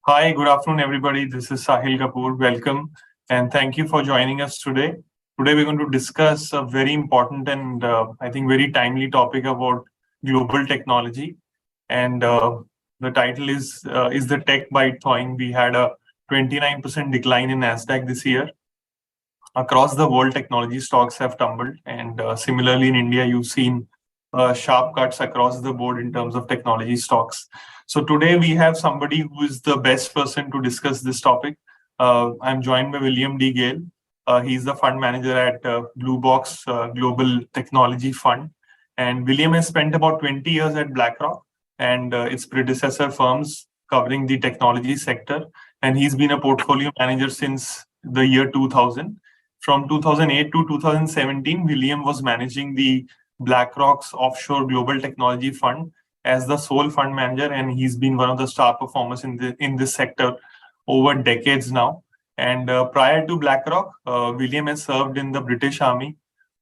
Hi, good afternoon, everybody. This is Sahil Kapoor. Welcome and thank you for joining us today. Today, we're going to discuss a very important and I think very timely topic about global technology. And the title is the Tech Bite Thawing. We had a 29% decline in Nasdaq this year. Across the world, technology stocks have tumbled, and similarly in India, you've seen sharp cuts across the board in terms of technology stocks. So today we have somebody who is the best person to discuss this topic. I'm joined by William de Gale. He's the fund manager at BlueBox Global Technology Fund, and William has spent about 20 years at BlackRock and its predecessor firms covering the technology sector. And he's been a portfolio manager since the year 2000. From 2008 to 2017, William was managing the BlackRock's offshore global technology fund as the sole fund manager, and he's been one of the star performers in this sector over decades now. And prior to BlackRock, William has served in the British Army,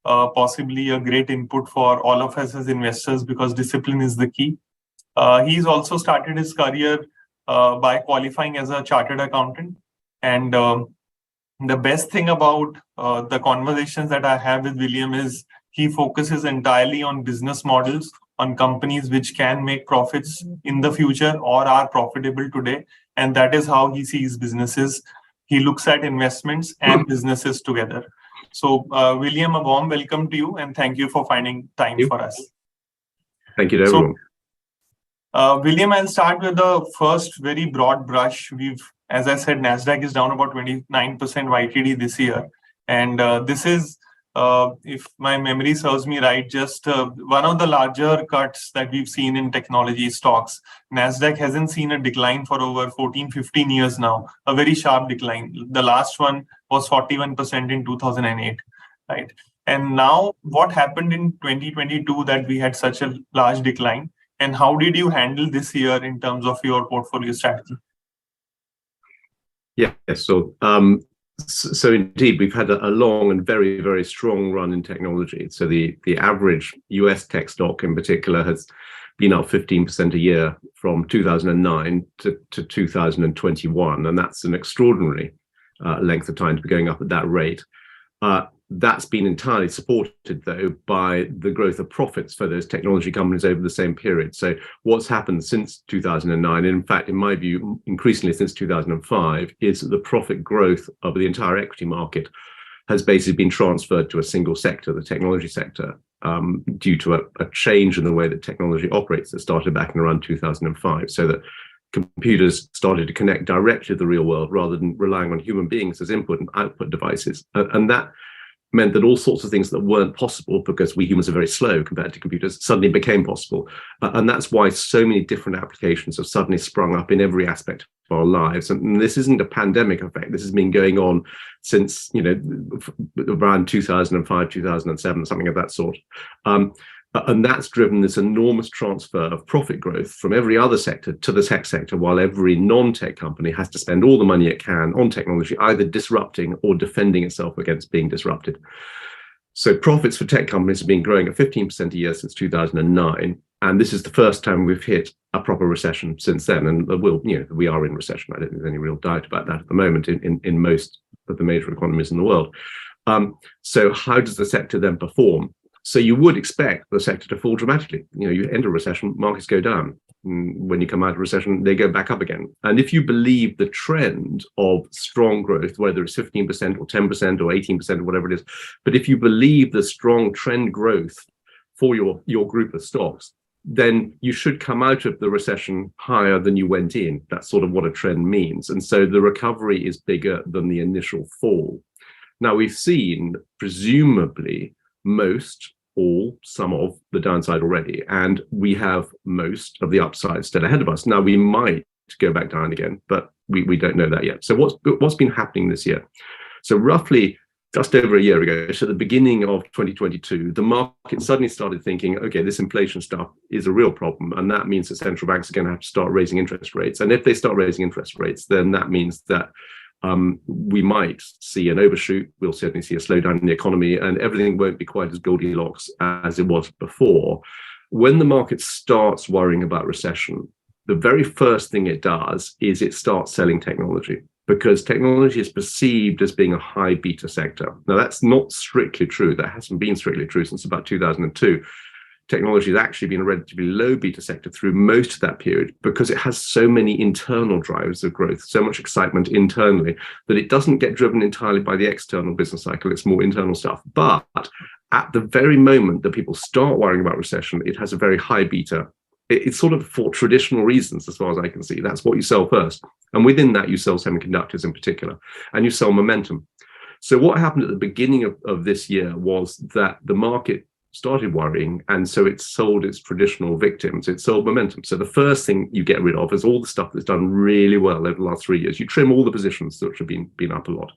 possibly a great input for all of us as investors because discipline is the key. He's also started his career by qualifying as a chartered accountant. And the best thing about the conversations that I have with William is he focuses entirely on business models, on companies which can make profits in the future or are profitable today. And that is how he sees businesses. He looks at investments and businesses together. So, William, a warm welcome to you and thank you for finding time for us. Thank you to everyone. William, I'll start with the first very broad brush. As I said, Nasdaq is down about 29% YTD this year. And this is, if my memory serves me right, just one of the larger cuts that we've seen in technology stocks. Nasdaq hasn't seen a decline for over 14, 15 years now, a very sharp decline. The last one was 41% in 2008, right? And now what happened in 2022 that we had such a large decline? And how did you handle this year in terms of your portfolio strategy? Yes, so indeed, we've had a long and very, very strong run in technology. So the average US tech stock in particular has been up 15% a year from 2009 to 2021. And that's an extraordinary length of time to be going up at that rate. That's been entirely supported, though, by the growth of profits for those technology companies over the same period. So what's happened since 2009, and in fact, in my view, increasingly since 2005, is that the profit growth of the entire equity market has basically been transferred to a single sector, the technology sector, due to a change in the way that technology operates that started back in around 2005. So that computers started to connect directly to the real world rather than relying on human beings as input and output devices. And that meant that all sorts of things that weren't possible because we humans are very slow compared to computers suddenly became possible. And that's why so many different applications have suddenly sprung up in every aspect of our lives. And this isn't a pandemic effect. This has been going on since, around 2005, 2007, something of that sort. And that's driven this enormous transfer of profit growth from every other sector to the tech sector, while every non-tech company has to spend all the money it can on technology, either disrupting or defending itself against being disrupted. So profits for tech companies have been growing at 15% a year since 2009. And this is the first time we've hit a proper recession since then. And we are in recession. I don't think there's any real doubt about that at the moment in most of the major economies in the world. So how does the sector then perform? So you would expect the sector to fall dramatically. You enter a recession, markets go down. When you come out of recession, they go back up again. And if you believe the trend of strong growth, whether it's 15% or 10% or 18% or whatever it is, but if you believe the strong trend growth for your group of stocks, then you should come out of the recession higher than you went in. That's sort of what a trend means. And so the recovery is bigger than the initial fall. Now, we've seen, presumably, some of the downside already, and we have most of the upside still ahead of us. Now, we might go back down again, but we don't know that yet. So what's been happening this year? So roughly just over a year ago, so the beginning of 2022, the market suddenly started thinking, okay, this inflation stuff is a real problem, and that means that central banks are going to have to start raising interest rates. And if they start raising interest rates, then that means that we might see an overshoot. We'll certainly see a slowdown in the economy, and everything won't be quite as Goldilocks as it was before. When the market starts worrying about recession, the very first thing it does is it starts selling technology, because technology is perceived as being a high beta sector. Now, that's not strictly true. That hasn't been strictly true since about 2002. Technology has actually been a relatively low beta sector through most of that period, because it has so many internal drivers of growth, so much excitement internally, that it doesn't get driven entirely by the external business cycle. It's more internal stuff. But at the very moment that people start worrying about recession, it has a very high beta. It's sort of for traditional reasons, as far as I can see. That's what you sell first. And within that, you sell semiconductors in particular, and you sell momentum. So what happened at the beginning of this year was that the market started worrying, and so it sold its traditional victims. It sold momentum. So the first thing you get rid of is all the stuff that's done really well over the last 3 years. You trim all the positions that have been up a lot.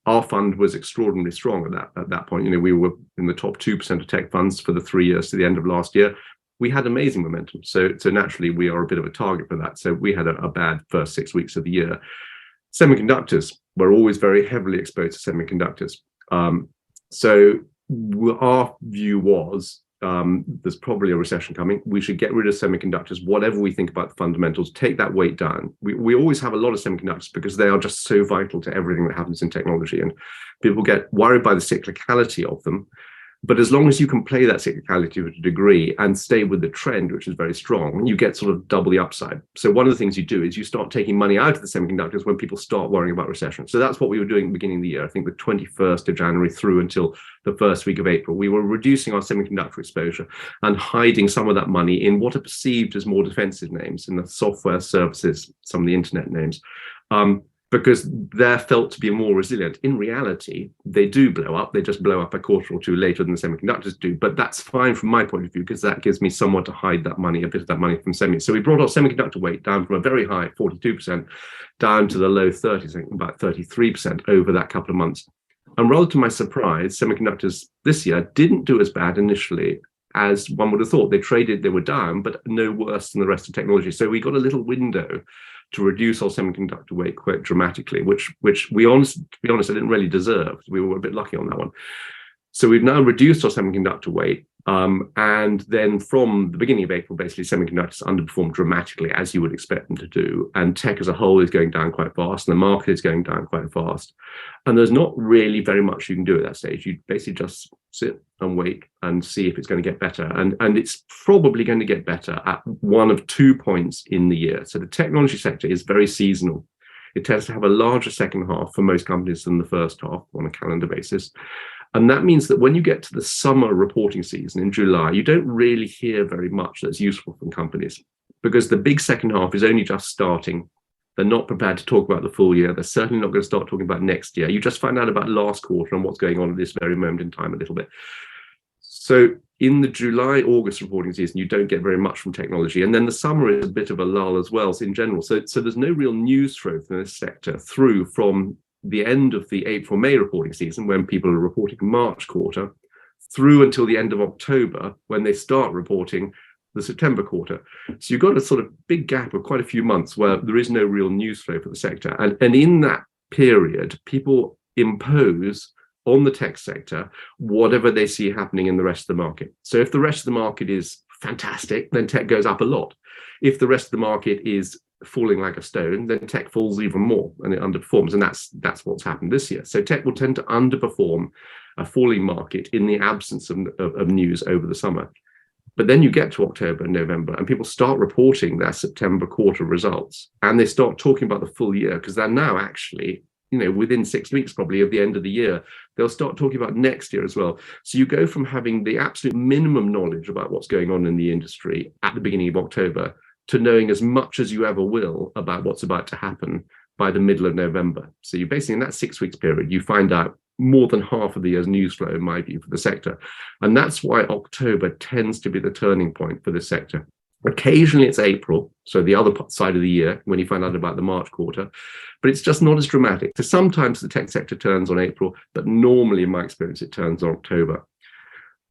Our fund was extraordinarily strong at that point. We were in the top 2% of tech funds for the 3 years to the end of last year. We had amazing momentum. So naturally, we are a bit of a target for that. So we had a bad first 6 weeks of the year. Semiconductors, we're always very heavily exposed to semiconductors. So our view was there's probably a recession coming. We should get rid of semiconductors, whatever we think about the fundamentals, take that weight down. We always have a lot of semiconductors because they are just so vital to everything that happens in technology. And people get worried by the cyclicality of them. But as long as you can play that cyclicality to a degree and stay with the trend, which is very strong, you get sort of double the upside. So one of the things you do is you start taking money out of the semiconductors when people start worrying about recession. So that's what we were doing at the beginning of the year. I think the 21st of January through until the first week of April, we were reducing our semiconductor exposure and hiding some of that money in what are perceived as more defensive names, in the software services, some of the internet names. Because they're felt to be more resilient. In reality, they do blow up. They just blow up a quarter or two later than the semiconductors do. But that's fine from my point of view, because that gives me somewhat to hide that money, a bit of that money from semis. So we brought our semiconductor weight down from a very high 42% down to the low 30s, I think about 33% over that couple of months. And rather to my surprise, semiconductors this year didn't do as bad initially as one would have thought. They were down, but no worse than the rest of technology. So we got a little window to reduce our semiconductor weight quite dramatically, which to be honest, I didn't really deserve. We were a bit lucky on that one. So we've now reduced our semiconductor weight. And then from the beginning of April, basically semiconductors underperformed dramatically, as you would expect them to do. And tech as a whole is going down quite fast, and the market is going down quite fast. And there's not really very much you can do at that stage. You basically just sit and wait and see if it's going to get better. And it's probably going to get better at one of 2 points in the year. So the technology sector is very seasonal. It tends to have a larger second half for most companies than the first half on a calendar basis. And that means that when you get to the summer reporting season in July, you don't really hear very much that's useful from companies, because the big second half is only just starting. They're not prepared to talk about the full year. They're certainly not going to start talking about next year. You just find out about last quarter and what's going on at this very moment in time a little bit. So in the July-August reporting season, you don't get very much from technology. And then the summer is a bit of a lull as well, so in general. So there's no real news flow from this sector through from the end of the April-May reporting season, when people are reporting March quarter, through until the end of October, when they start reporting the September quarter. So you've got a sort of big gap of quite a few months where there is no real news flow for the sector. And in that period, people impose on the tech sector whatever they see happening in the rest of the market. So if the rest of the market is fantastic, then tech goes up a lot. If the rest of the market is falling like a stone, then tech falls even more and it underperforms. And that's what's happened this year. So tech will tend to underperform a falling market in the absence of news over the summer. But then you get to October and November, and people start reporting their September quarter results, and they start talking about the full year, because they're now actually, within 6 weeks probably of the end of the year, they'll start talking about next year as well. So you go from having the absolute minimum knowledge about what's going on in the industry at the beginning of October to knowing as much as you ever will about what's about to happen by the middle of November. So you basically, in that 6 weeks period, you find out more than half of the year's news flow, in my view, for the sector. And that's why October tends to be the turning point for the sector. Occasionally it's April, so the other side of the year, when you find out about the March quarter, but it's just not as dramatic. So sometimes the tech sector turns on April, but normally, in my experience, it turns on October.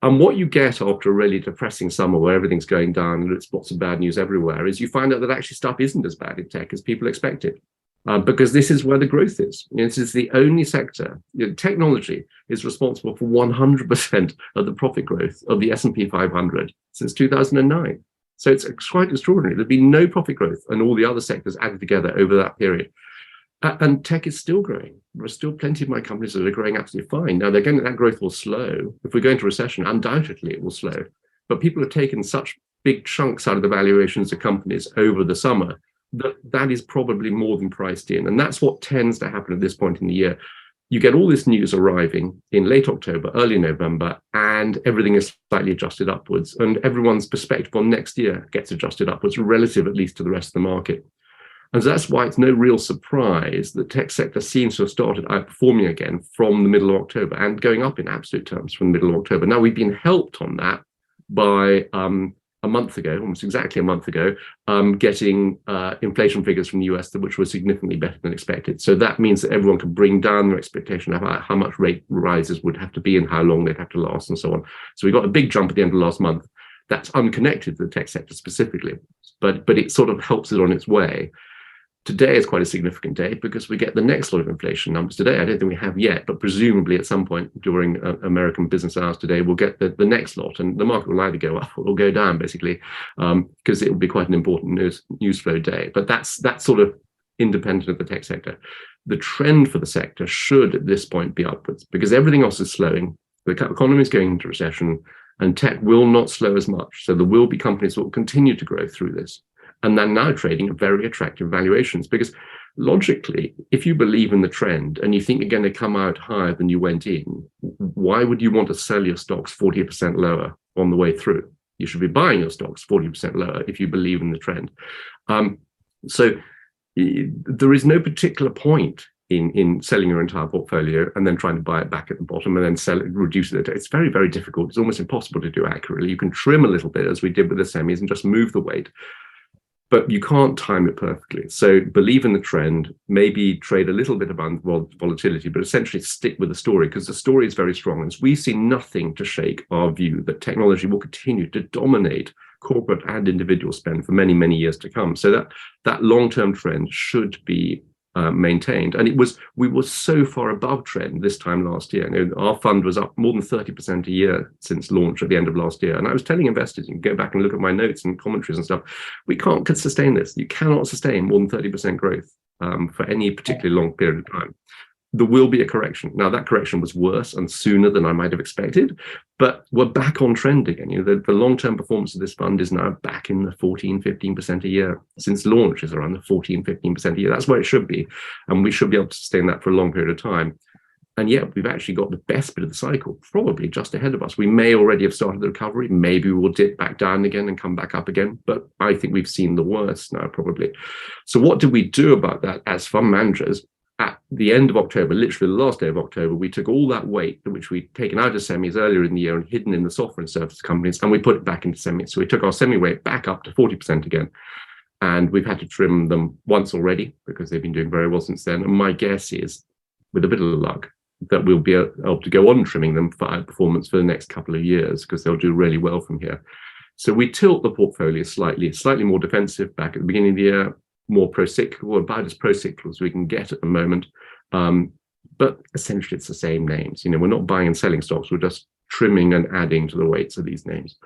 And what you get after a really depressing summer where everything's going down and it's lots of bad news everywhere is you find out that actually stuff isn't as bad in tech as people expected. Because this is where the growth is. This is the only sector. Technology is responsible for 100% of the profit growth of the S&P 500 since 2009. So it's quite extraordinary. There'd been no profit growth and all the other sectors added together over that period. And tech is still growing. There are still plenty of my companies that are growing absolutely fine. Now, again, that growth will slow. If we go into recession, undoubtedly it will slow. But people have taken such big chunks out of the valuations of companies over the summer that is probably more than priced in. And that's what tends to happen at this point in the year. You get all this news arriving in late October, early November, and everything is slightly adjusted upwards. And everyone's perspective on next year gets adjusted upwards, relative at least to the rest of the market. And so that's why it's no real surprise that the tech sector seems to have started outperforming again from the middle of October and going up in absolute terms from the middle of October. Now, we've been helped on that by a month ago, almost exactly a month ago, getting inflation figures from the US which were significantly better than expected. So that means that everyone can bring down their expectation about how much rate rises would have to be and how long they'd have to last and so on. So we got a big jump at the end of last month. That's unconnected to the tech sector specifically, but it sort of helps it on its way. Today is quite a significant day because we get the next lot of inflation numbers today. I don't think we have yet, but presumably at some point during American business hours today, we'll get the next lot, and the market will either go up or go down, basically, because it will be quite an important news flow day. But that's sort of independent of the tech sector. The trend for the sector should at this point be upwards because everything else is slowing. The economy is going into recession, and tech will not slow as much. So there will be companies that will continue to grow through this. And they're now trading at very attractive valuations because logically, if you believe in the trend and you think you're going to come out higher than you went in, why would you want to sell your stocks 40% lower on the way through? You should be buying your stocks 40% lower if you believe in the trend. So there is no particular point in selling your entire portfolio and then trying to buy it back at the bottom and then sell it, reduce it. It's very, very difficult. It's almost impossible to do accurately. You can trim a little bit as we did with the semis and just move the weight. But you can't time it perfectly. So believe in the trend, maybe trade a little bit about volatility, but essentially stick with the story because the story is very strong. And we see nothing to shake our view that technology will continue to dominate corporate and individual spend for many, many years to come. So that long-term trend should be maintained. And we were so far above trend this time last year. You know, our fund was up more than 30% a year since launch at the end of last year. And I was telling investors, you can go back and look at my notes and commentaries and stuff, we can't sustain this. You cannot sustain more than 30% growth for any particularly long period of time. There will be a correction. Now, that correction was worse and sooner than I might have expected, but we're back on trend again. You know, the long-term performance of this fund is now back in the 14, 15% a year. Since launch is around the 14, 15% a year. That's where it should be. And we should be able to sustain that for a long period of time. And yet we've actually got the best bit of the cycle, probably just ahead of us. We may already have started the recovery. Maybe we will dip back down again and come back up again. But I think we've seen the worst now, probably. So what did we do about that as fund managers? At the end of October, literally the last day of October, we took all that weight, which we'd taken out of semis earlier in the year and hidden in the software and services companies, and we put it back into semis. So we took our semi weight back up to 40% again. And we've had to trim them once already because they've been doing very well since then. And my guess is, with a bit of luck, that we'll be able to go on trimming them for outperformance for the next couple of years because they'll do really well from here. So we tilt the portfolio slightly more defensive back at the beginning of the year, more pro-cyclical, about as pro-cyclical as we can get at the moment. But essentially it's the same names. You know, we're not buying and selling stocks, we're just trimming and adding to the weights of these names.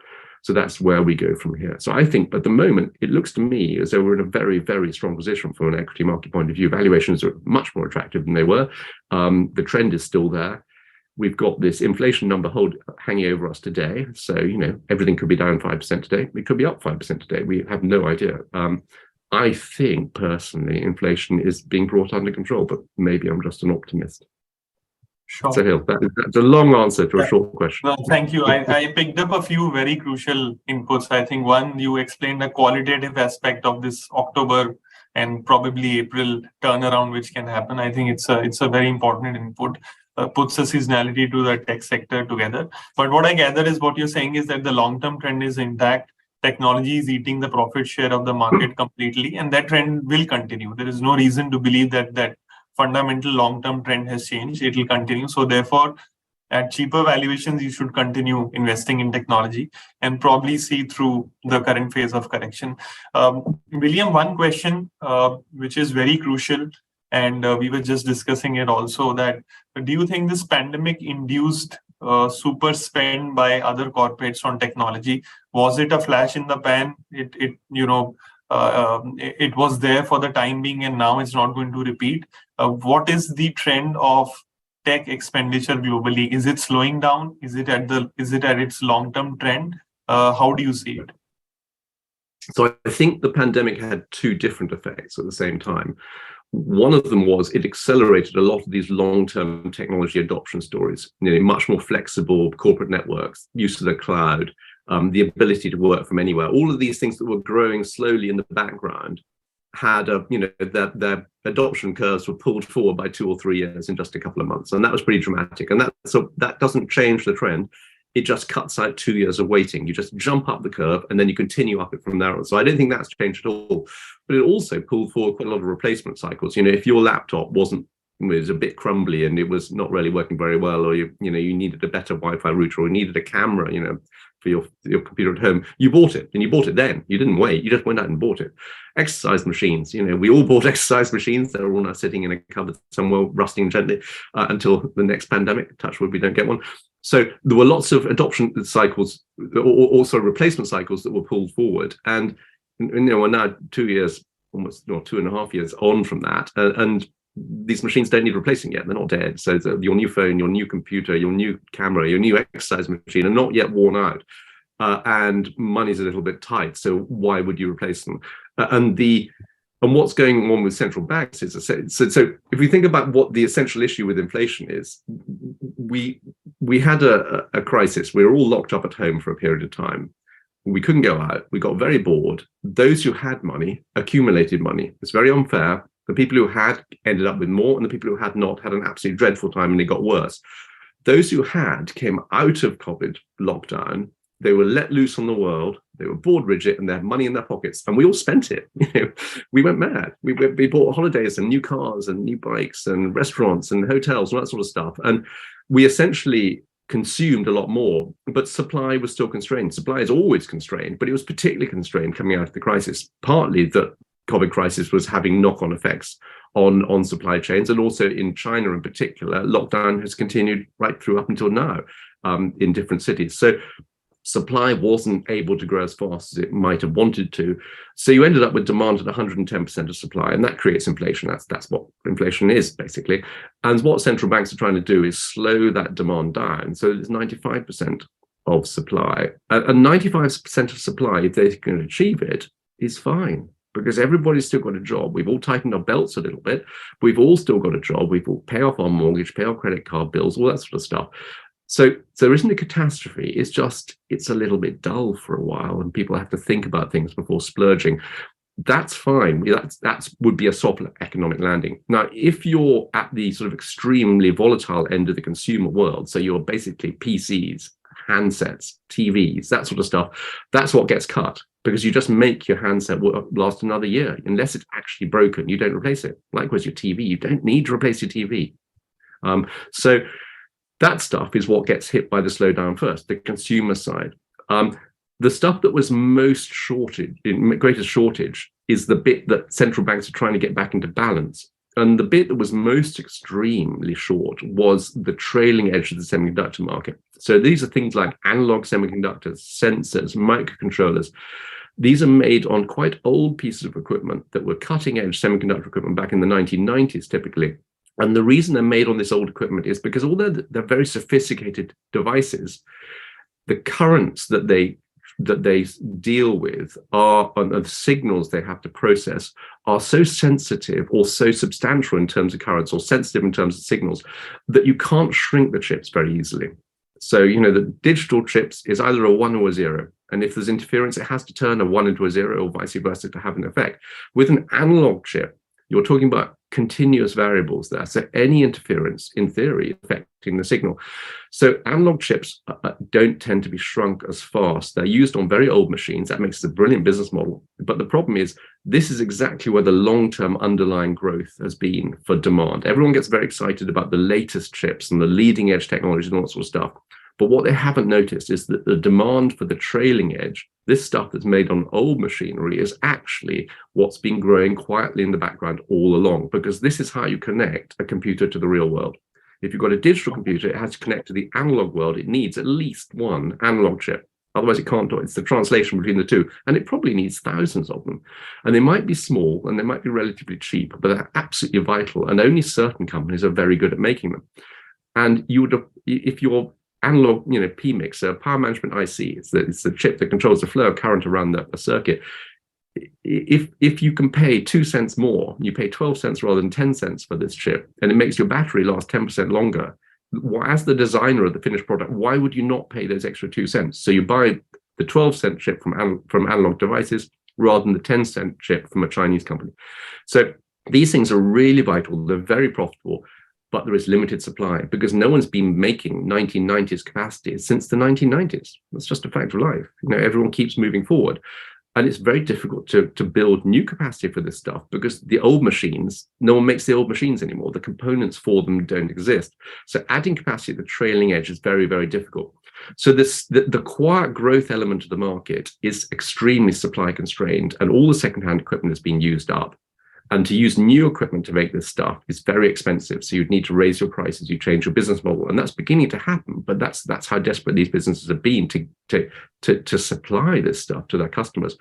So that's where we go from here. So I think at the moment, it looks to me as though we're in a very, very strong position from an equity market point of view. Valuations are much more attractive than they were. The trend is still there. We've got this inflation number hanging over us today. So, you know, everything could be down 5% today. It could be up 5% today. We have no idea. I think personally, inflation is being brought under control, but maybe I'm just an optimist. Sure. Sahil, that's a long answer to a short question. No, thank you. I picked up a few very crucial inputs. I think one, you explained the qualitative aspect of this October and probably April turnaround, which can happen. I think it's a very important input. Puts a seasonality to the tech sector together. But what I gather is what you're saying is that the long-term trend is intact. Technology is eating the profit share of the market completely, and that trend will continue. There is no reason to believe that fundamental long-term trend has changed. It will continue. So therefore, at cheaper valuations, you should continue investing in technology and probably see through the current phase of correction. William, one question which is very crucial, and we were just discussing it also, that do you think this pandemic induced super spend by other corporates on technology? Was it a flash in the pan? It was there for the time being, and now it's not going to repeat. What is the trend of tech expenditure globally? Is it slowing down? Is it at its long-term trend? How do you see it? So I think the pandemic had two different effects at the same time. One of them was it accelerated a lot of these long-term technology adoption stories, much more flexible corporate networks, use of the cloud, the ability to work from anywhere. All of these things that were growing slowly in the background had their adoption curves were pulled forward by 2 or 3 years in just a couple of months, and that was pretty dramatic. And that doesn't change the trend. It just cuts out 2 years of waiting. You just jump up the curve and then you continue up it from there on. So I don't think that's changed at all. But it also pulled forward quite a lot of replacement cycles. If your laptop was a bit crumbly and it was not really working very well, or you needed a better Wi-Fi router, or you needed a camera, for your computer at home, you bought it, and you bought it then. You didn't wait. You just went out and bought it. Exercise machines, we all bought exercise machines. They're all now sitting in a cupboard somewhere, rusting gently until the next pandemic. Touch wood, we don't get one. So there were lots of adoption cycles, or also replacement cycles that were pulled forward. And we're now 2 years, almost 2.5 years on from that, and these machines don't need replacing yet. They're not dead. So your new phone, your new computer, your new camera, your new exercise machine are not yet worn out, and money's a little bit tight. So why would you replace them? And what's going on with central banks is so if we think about what the essential issue with inflation is, we had a crisis. We were all locked up at home for a period of time. We couldn't go out. We got very bored. Those who had money accumulated money. It's very unfair. The people who had ended up with more, and the people who had not had an absolutely dreadful time, and it got worse. Those who had came out of COVID lockdown. They were let loose on the world. They were bored rigid, and they had money in their pockets, and we all spent it. We went mad. We bought holidays and new cars and new bikes and restaurants and hotels and that sort of stuff. And we essentially consumed a lot more, but supply was still constrained. Supply is always constrained, but it was particularly constrained coming out of the crisis. Partly the COVID crisis was having knock-on effects on supply chains, and also in China in particular, lockdown has continued right through up until now in different cities. So supply wasn't able to grow as fast as it might have wanted to. So you ended up with demand at 110% of supply, and that creates inflation. That's what inflation is, basically. And what central banks are trying to do is slow that demand down so it's 95% of supply. And 95% of supply, if they can achieve it, is fine, because everybody's still got a job. We've all tightened our belts a little bit. We've all still got a job. We've all pay off our mortgage, pay our credit card bills, all that sort of stuff. So there isn't a catastrophe. It's a little bit dull for a while, and people have to think about things before splurging. That's fine. That would be a soft economic landing. Now, if you're at the sort of extremely volatile end of the consumer world, so you're basically PCs, handsets, TVs, that sort of stuff, that's what gets cut, because you just make your handset last another year. Unless it's actually broken, you don't replace it. Likewise, your TV, you don't need to replace your TV. So that stuff is what gets hit by the slowdown first, the consumer side. The stuff that was greatest shortage is the bit that central banks are trying to get back into balance. And the bit that was most extremely short was the trailing edge of the semiconductor market. So these are things like analog semiconductors, sensors, microcontrollers. These are made on quite old pieces of equipment that were cutting edge semiconductor equipment back in the 1990s, typically. And the reason they're made on this old equipment is because although they're very sophisticated devices, the currents that they deal with and the signals they have to process are so sensitive or so substantial in terms of currents, or sensitive in terms of signals, that you can't shrink the chips very easily. So, the digital chips is either a 1 or a 0. And if there's interference, it has to turn a 1 into a 0 or vice versa to have an effect. With an analog chip, you're talking about continuous variables there. So any interference, in theory, affecting the signal. So analog chips don't tend to be shrunk as fast. They're used on very old machines. That makes it a brilliant business model. But the problem is, this is exactly where the long-term underlying growth has been for demand. Everyone gets very excited about the latest chips and the leading edge technologies and all that sort of stuff. But what they haven't noticed is that the demand for the trailing edge, this stuff that's made on old machinery, is actually what's been growing quietly in the background all along, because this is how you connect a computer to the real world. If you've got a digital computer, it has to connect to the analog world. It needs at least one analog chip. Otherwise, it can't do it. It's the translation between the two. And it probably needs thousands of them. And they might be small and they might be relatively cheap, but they're absolutely vital. And only certain companies are very good at making them. And you would, if your analog, PMIC, power management IC, it's the chip that controls the flow of current around a circuit. If you can pay 2 cents more, you pay 12 cents rather than 10 cents for this chip, and it makes your battery last 10% longer. As the designer of the finished product, why would you not pay those extra 2 cents? So you buy the 12-cent chip from analog devices rather than the 10-cent chip from a Chinese company. So these things are really vital. They're very profitable, but there is limited supply because no one's been making 1990s capacity since the 1990s. That's just a fact of life. Everyone keeps moving forward. And it's very difficult to build new capacity for this stuff because the old machines, no one makes the old machines anymore. The components for them don't exist. So adding capacity at the trailing edge is very, very difficult. So the quiet growth element of the market is extremely supply constrained, and all the secondhand equipment is being used up. And to use new equipment to make this stuff is very expensive. So you'd need to raise your prices, you change your business model. And that's beginning to happen. But that's how desperate these businesses have been to supply this stuff to their customers.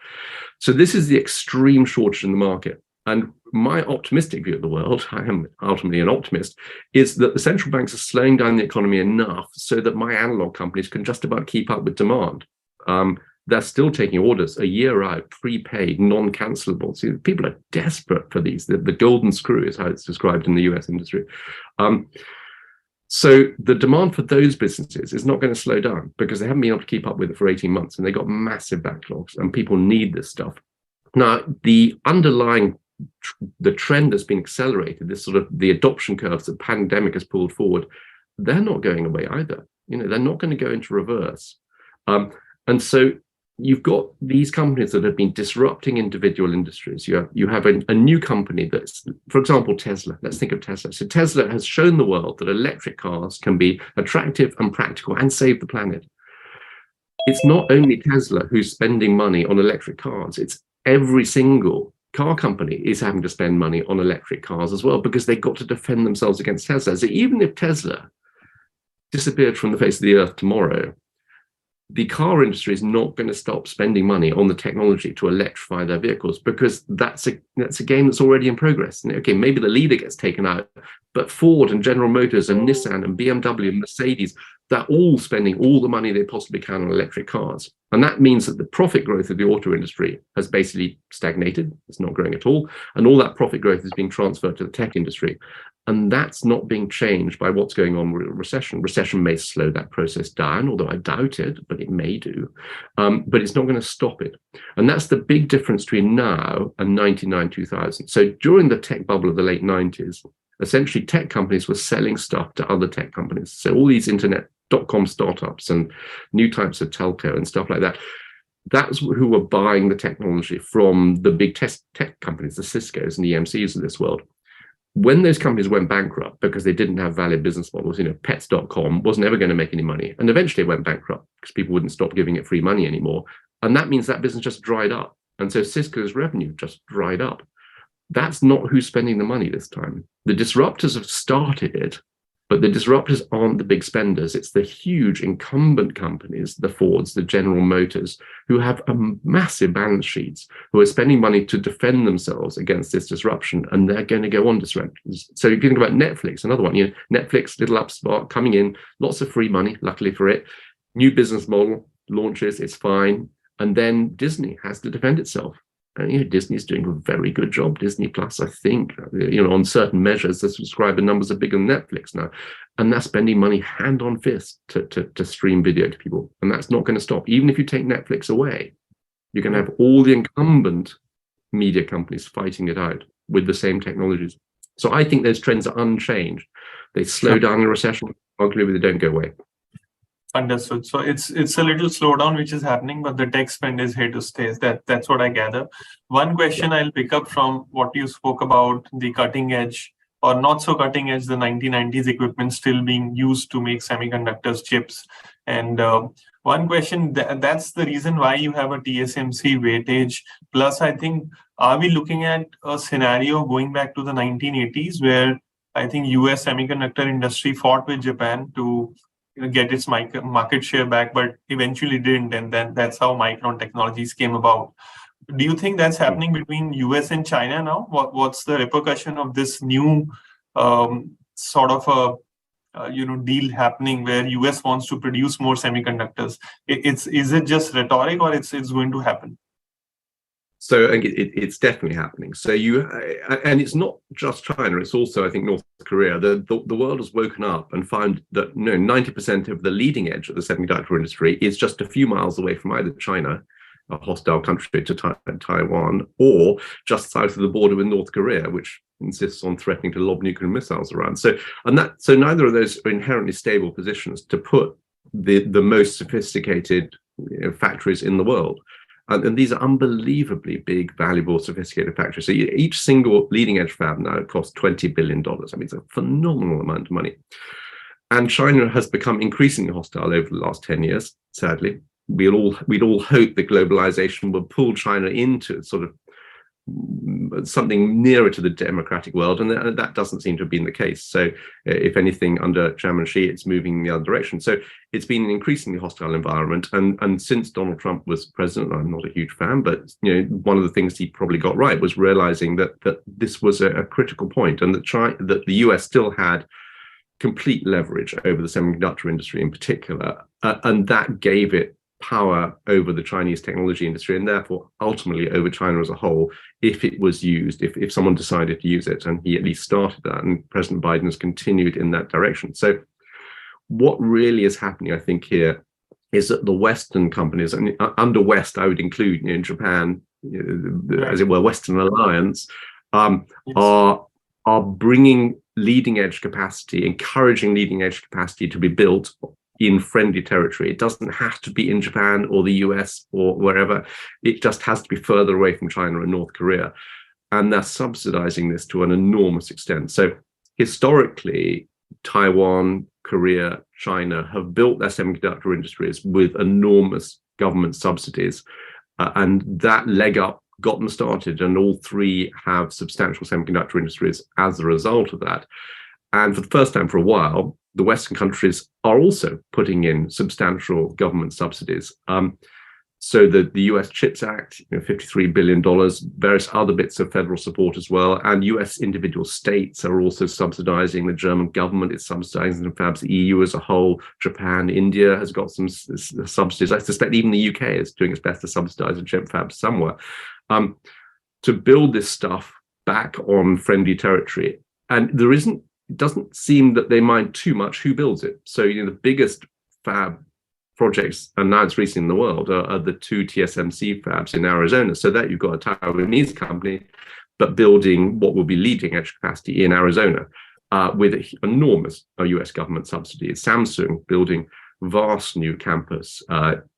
So this is the extreme shortage in the market. And my optimistic view of the world, I am ultimately an optimist, is that the central banks are slowing down the economy enough so that my analog companies can just about keep up with demand. They're still taking orders a year out, prepaid, non-cancelable. See, people are desperate for these. The golden screw is how it's described in the US industry. So the demand for those businesses is not going to slow down because they haven't been able to keep up with it for 18 months, and they've got massive backlogs, and people need this stuff. Now, the underlying the trend that's been accelerated, this sort of the adoption curves that pandemic has pulled forward, they're not going away either. They're not going to go into reverse. And so you've got these companies that have been disrupting individual industries. You have a new company that's, for example, Tesla. Let's think of Tesla. So Tesla has shown the world that electric cars can be attractive and practical and save the planet. It's not only Tesla who's spending money on electric cars. It's every single car company is having to spend money on electric cars as well because they've got to defend themselves against Tesla. So even if Tesla disappeared from the face of the earth tomorrow, the car industry is not going to stop spending money on the technology to electrify their vehicles because that's a game that's already in progress. Okay, maybe the leader gets taken out, but Ford and General Motors and Nissan and BMW and Mercedes, they're all spending all the money they possibly can on electric cars. And that means that the profit growth of the auto industry has basically stagnated. It's not growing at all. And all that profit growth is being transferred to the tech industry. And that's not being changed by what's going on with recession. Recession may slow that process down, although I doubt it, but it may do. But it's not going to stop it. And that's the big difference between now and 99, 2000. So during the tech bubble of the late 90s, essentially tech companies were selling stuff to other tech companies. So all these internet.com startups and new types of telco and stuff like that, that's who were buying the technology from the big tech companies, the Ciscos and the EMCs of this world. When those companies went bankrupt because they didn't have valid business models, pets.com wasn't ever going to make any money. And eventually it went bankrupt because people wouldn't stop giving it free money anymore. And that means that business just dried up. And so Cisco's revenue just dried up. That's not who's spending the money this time. The disruptors have started it, but the disruptors aren't the big spenders. It's the huge incumbent companies, the Fords, the General Motors, who have massive balance sheets, who are spending money to defend themselves against this disruption, and they're going to go on disruptions. So if you think about Netflix, another one, Netflix, little upstart, coming in, lots of free money, luckily for it, new business model, launches, it's fine, and then Disney has to defend itself. And Disney's doing a very good job. Disney Plus, I think, on certain measures, the subscriber numbers are bigger than Netflix now, and they're spending money hand on fist to stream video to people, and that's not going to stop. Even if you take Netflix away, you're going to have all the incumbent media companies fighting it out with the same technologies. So I think those trends are unchanged. They slow down in a recession, arguably they don't go away. Understood. So it's a little slowdown which is happening, but the tech spend is here to stay. That's what I gather. One question I'll pick up from what you spoke about, the cutting edge or not so cutting edge, the 1990s equipment still being used to make semiconductors chips. And one question, that's the reason why you have a TSMC weightage. Plus, I think, are we looking at a scenario going back to the 1980s where I think US semiconductor industry fought with Japan to get its market share back, but eventually didn't. And then that's how Micron Technologies came about. Do you think that's happening between US and China now? What's the repercussion of this new sort of a deal happening where US wants to produce more semiconductors? Is it just rhetoric, or it's going to happen? So it's definitely happening. So and it's not just China, it's also, I think, North Korea. The world has woken up and found that 90% of the leading edge of the semiconductor industry is just a few miles away from either China, a hostile country to Taiwan, or just south of the border with North Korea, which insists on threatening to lob nuclear missiles around. So neither of those are inherently stable positions to put the most sophisticated factories in the world. And these are unbelievably big, valuable, sophisticated factories. So each single leading edge fab now costs $20 billion. I mean, it's a phenomenal amount of money. And China has become increasingly hostile over the last 10 years, sadly. We'd all hope that globalization would pull China into sort of something nearer to the democratic world, and that doesn't seem to have been the case. So if anything, under Chairman Xi, it's moving in the other direction. So it's been an increasingly hostile environment, and since Donald Trump was president, I'm not a huge fan, but one of the things he probably got right was realizing that this was a critical point, and that the US still had complete leverage over the semiconductor industry in particular, and that gave it power over the Chinese technology industry, and therefore ultimately over China as a whole, if it was used, if someone decided to use it. And he at least started that, and President Biden has continued in that direction. So what really is happening, I think, here is that the Western companies, and under West I would include Japan, as it were, Western Alliance, are bringing leading edge capacity, encouraging leading edge capacity to be built in friendly territory. It doesn't have to be in Japan or the US or wherever. It just has to be further away from China and North Korea. And they're subsidizing this to an enormous extent. So historically, Taiwan, Korea, China have built their semiconductor industries with enormous government subsidies. And that leg up got them started. And all three have substantial semiconductor industries as a result of that. And for the first time for a while, the Western countries are also putting in substantial government subsidies. So the US CHIPS Act, $53 billion, various other bits of federal support as well. And US individual states are also subsidizing. The German government is subsidizing the fabs. The EU as a whole, Japan, India has got some subsidies. I suspect even the UK is doing its best to subsidize a chip fab somewhere. To build this stuff back on friendly territory. And it doesn't seem that they mind too much who builds it. So, the biggest fab projects announced recently in the world are the two TSMC fabs in Arizona. So that you've got a Taiwanese company, but building what will be leading edge capacity in Arizona with enormous US government subsidies. Samsung building vast new campus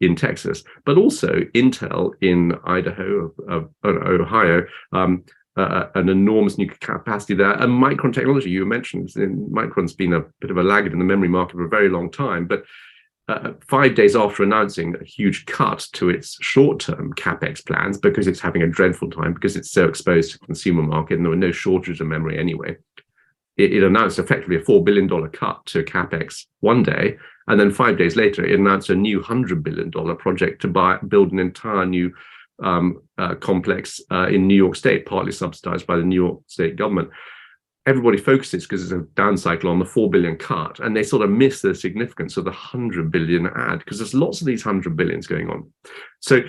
in Texas, but also Intel in Idaho, Ohio, an enormous new capacity there. And Micron Technology, you mentioned, Micron's been a bit of a laggard in the memory market for a very long time, but 5 days after announcing a huge cut to its short-term capex plans, because it's having a dreadful time, because it's so exposed to the consumer market and there were no shortages of memory anyway, it announced effectively a $4 billion cut to capex one day, and then 5 days later it announced a new $100 billion project to build an entire new complex in New York State, partly subsidized by the New York State government. Everybody focuses, because it's a down cycle, on the $4 billion cut, and they sort of miss the significance of the $100 billion add, because there's lots of these $100 billions going on. So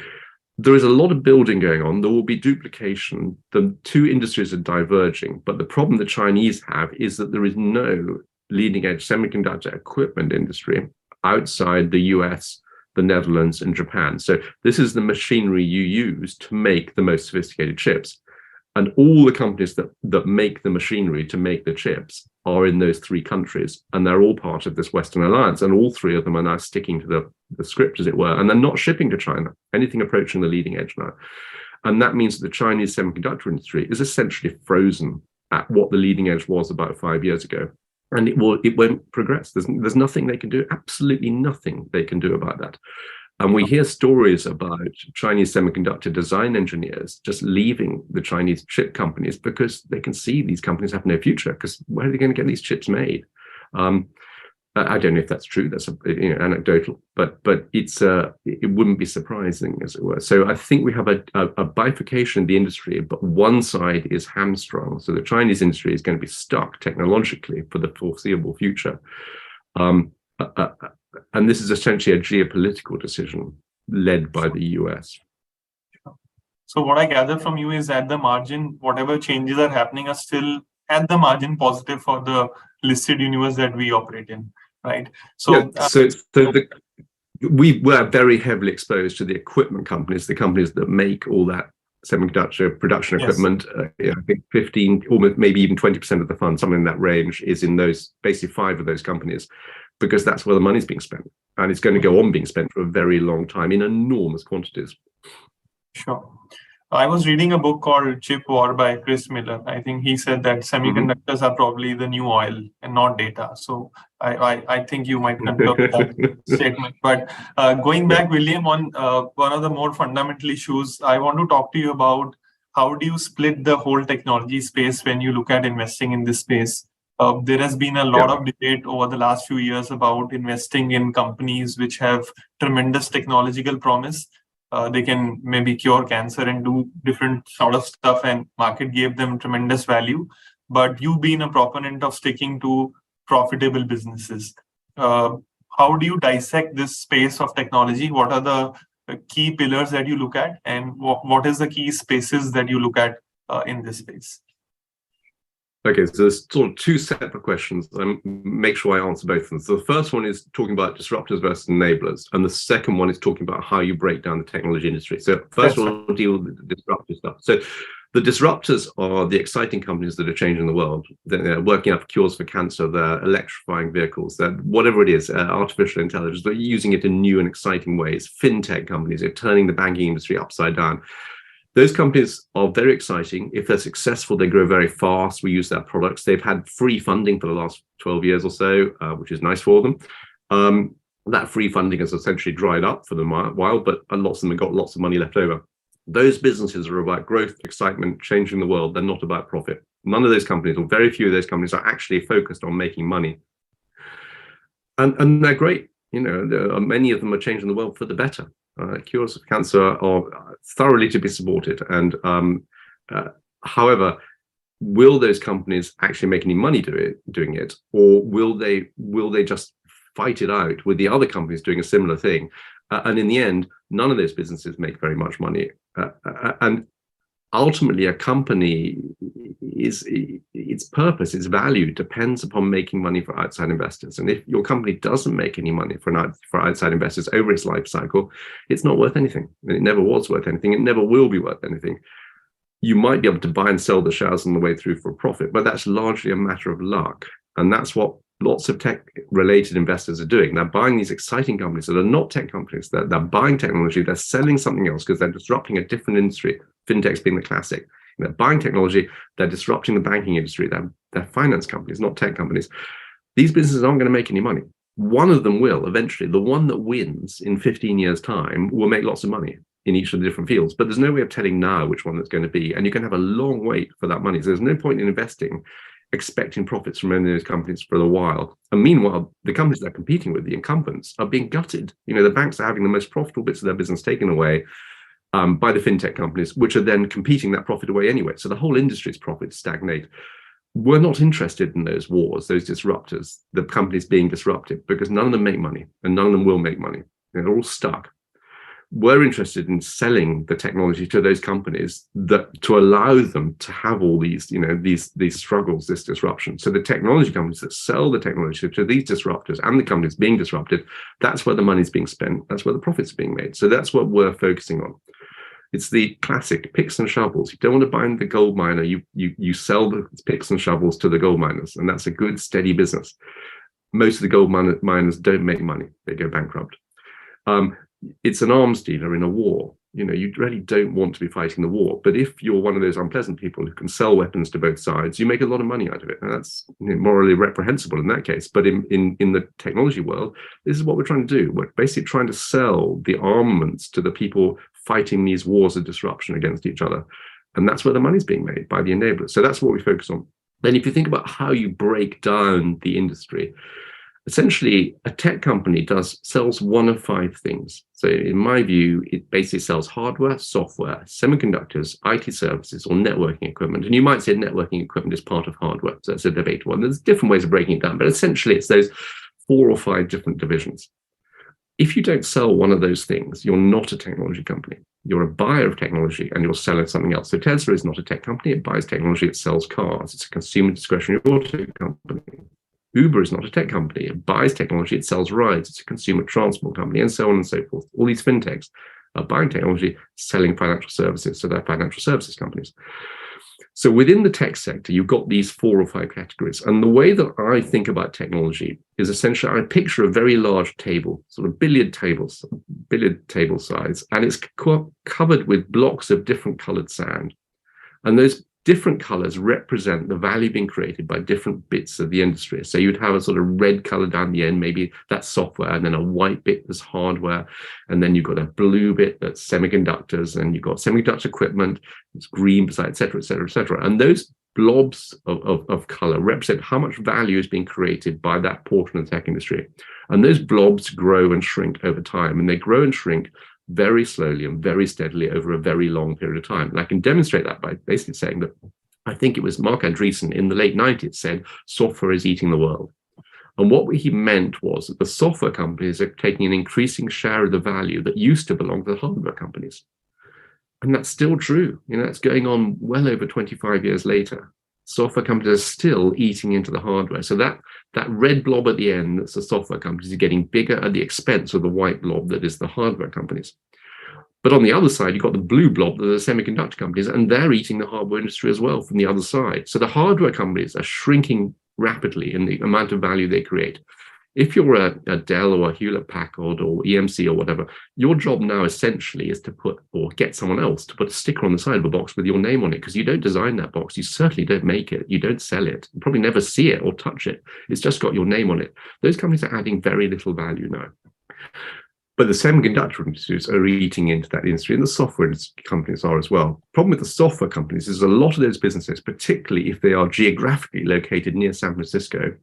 there is a lot of building going on. There will be duplication. The two industries are diverging, but the problem the Chinese have is that there is no leading edge semiconductor equipment industry outside the US, the Netherlands, and Japan. So this is the machinery you use to make the most sophisticated chips. And all the companies that make the machinery to make the chips are in those three countries. And they're all part of this Western alliance. And all three of them are now sticking to the script, as it were. And they're not shipping to China, anything approaching the leading edge now. And that means that the Chinese semiconductor industry is essentially frozen at what the leading edge was about 5 years ago. And it won't progress. There's nothing they can do, absolutely nothing they can do about that. And we hear stories about Chinese semiconductor design engineers just leaving the Chinese chip companies because they can see these companies have no future, because where are they going to get these chips made? I don't know if that's true. That's anecdotal, but it wouldn't be surprising, as it were. So I think we have a bifurcation in the industry, but one side is hamstrung. So the Chinese industry is going to be stuck technologically for the foreseeable future. And this is essentially a geopolitical decision led by the US. So what I gather from you is, at the margin, whatever changes are happening are still at the margin positive for the listed universe that we operate in, right? So, we were very heavily exposed to the equipment companies, the companies that make all that semiconductor production equipment. I think 15, almost maybe even 20% of the fund, something in that range, is in those, basically 5 of those companies, because that's where the money's being spent, and it's going to go on being spent for a very long time in enormous quantities. Sure. I was reading a book called Chip War by Chris Miller. I think he said that semiconductors are probably the new oil and not data. So I think you might concur with that statement. But going back, William, on one of the more fundamental issues, I want to talk to you about how do you split the whole technology space when you look at investing in this space? There has been a lot of debate over the last few years about investing in companies which have tremendous technological promise. They can maybe cure cancer and do different sort of stuff, and market gave them tremendous value. But you've been a proponent of sticking to profitable businesses. How do you dissect this space of technology? What are the key pillars that you look at, and what is the key spaces that you look at in this space? Okay, so there's sort of 2 separate questions. Make sure I answer both of them. So the first one is talking about disruptors versus enablers, and the second one is talking about how you break down the technology industry. So first of all, we'll deal with the disruptor stuff. So the disruptors are the exciting companies that are changing the world. They're working out cures for cancer, they're electrifying vehicles, they're whatever it is, artificial intelligence, they're using it in new and exciting ways. Fintech companies are turning the banking industry upside down. Those companies are very exciting. If they're successful, they grow very fast. We use their products. They've had free funding for the last 12 years or so, which is nice for them. That free funding has essentially dried up for them a while, but lots of them have got lots of money left over. Those businesses are about growth, excitement, changing the world. They're not about profit. None of those companies, or very few of those companies, are actually focused on making money. And they're great. Many of them are changing the world for the better. Cures of cancer are thoroughly to be supported. And however, will those companies actually make any money doing it, or will they just fight it out with the other companies doing a similar thing? And in the end, none of those businesses make very much money. And ultimately, a company its purpose, its value depends upon making money for outside investors. And if your company doesn't make any money for outside investors over its life cycle, it's not worth anything. It never was worth anything. It never will be worth anything. You might be able to buy and sell the shares on the way through for a profit, but that's largely a matter of luck. And that's what lots of tech-related investors are doing. They're buying these exciting companies that are not tech companies. They're buying technology. They're selling something else because they're disrupting a different industry. Fintechs being the classic. They're buying technology. They're disrupting the banking industry. They're finance companies, not tech companies. These businesses aren't going to make any money. One of them will eventually. The one that wins in 15 years' time will make lots of money in each of the different fields. But there's no way of telling now which one that's going to be. And you can have a long wait for that money. So there's no point in investing expecting profits from any of those companies for a while. And meanwhile, the companies they're competing with, the incumbents, are being gutted. The banks are having the most profitable bits of their business taken away by the fintech companies, which are then competing that profit away anyway. So the whole industry's profits stagnate. We're not interested in those wars, those disruptors, the companies being disrupted, because none of them make money and none of them will make money. They're all stuck. We're interested in selling the technology to those companies to allow them to have all these, these struggles, this disruption. So the technology companies that sell the technology to these disruptors and the companies being disrupted, that's where the money's being spent. That's where the profits are being made. So that's what we're focusing on. It's the classic picks and shovels. You don't want to buy the gold miner. You sell the picks and shovels to the gold miners, and that's a good, steady business. Most of the gold miners don't make money. They go bankrupt. It's an arms dealer in a war. You really don't want to be fighting the war. But if you're one of those unpleasant people who can sell weapons to both sides, you make a lot of money out of it. And that's morally reprehensible in that case. But in the technology world, this is what we're trying to do. We're basically trying to sell the armaments to the people fighting these wars of disruption against each other. And that's where the money's being made, by the enablers. So that's what we focus on. Then if you think about how you break down the industry, essentially, a tech company sells one of 5 things. So in my view, it basically sells hardware, software, semiconductors, IT services, or networking equipment. And you might say networking equipment is part of hardware. So that's a debatable one. There's different ways of breaking it down, but essentially it's those 4 or 5 different divisions. If you don't sell one of those things, you're not a technology company. You're a buyer of technology and you're selling something else. So Tesla is not a tech company. It buys technology, it sells cars. It's a consumer discretionary auto company. Uber is not a tech company. It buys technology, it sells rides. It's a consumer transport company, and so on and so forth. All these fintechs are buying technology, selling financial services. So they're financial services companies. So within the tech sector, you've got these 4 or 5 categories. And the way that I think about technology is essentially I picture a very large table, sort of billiard table size, and it's covered with blocks of different colored sand. And those different colors represent the value being created by different bits of the industry. So you'd have a sort of red color down the end, maybe that's software, and then a white bit that's hardware, and then you've got a blue bit that's semiconductors, and you've got semiconductor equipment, it's green beside, et cetera, et cetera, et cetera. And those blobs of color represent how much value is being created by that portion of the tech industry. And those blobs grow and shrink over time, and they grow and shrink very slowly and very steadily over a very long period of time. And I can demonstrate that by basically saying that I think it was Mark Andreessen in the late 90s said, software is eating the world. And what he meant was that the software companies are taking an increasing share of the value that used to belong to the hardware companies. And that's still true. It's going on well over 25 years later. Software companies are still eating into the hardware. So that red blob at the end, that's the software companies, are getting bigger at the expense of the white blob that is the hardware companies. But on the other side, you've got the blue blob that are the semiconductor companies, and they're eating the hardware industry as well from the other side. So the hardware companies are shrinking rapidly in the amount of value they create. If you're a Dell or a Hewlett Packard or EMC or whatever, your job now essentially is to put or get someone else to put a sticker on the side of a box with your name on it, because you don't design that box. You certainly don't make it. You don't sell it. You probably never see it or touch it. It's just got your name on it. Those companies are adding very little value now. But the semiconductor industries are eating into that industry, and the software companies are as well. Problem with the software companies is a lot of those businesses, particularly if they are geographically located near San Francisco,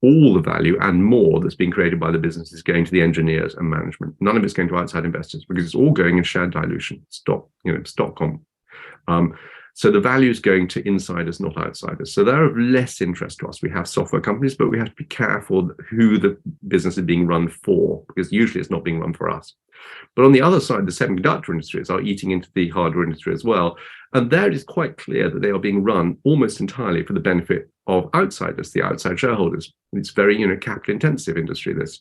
all the value and more that's being created by the business is going to the engineers and management. None of it's going to outside investors, because it's all going in shared dilution, stock comp. So the value is going to insiders, not outsiders. So they're of less interest to us. We have software companies, but we have to be careful who the business is being run for, because usually it's not being run for us. But on the other side, the semiconductor industries are eating into the hardware industry as well. And there it is quite clear that they are being run almost entirely for the benefit of outsiders, the outside shareholders. It's very, capital intensive industry, this.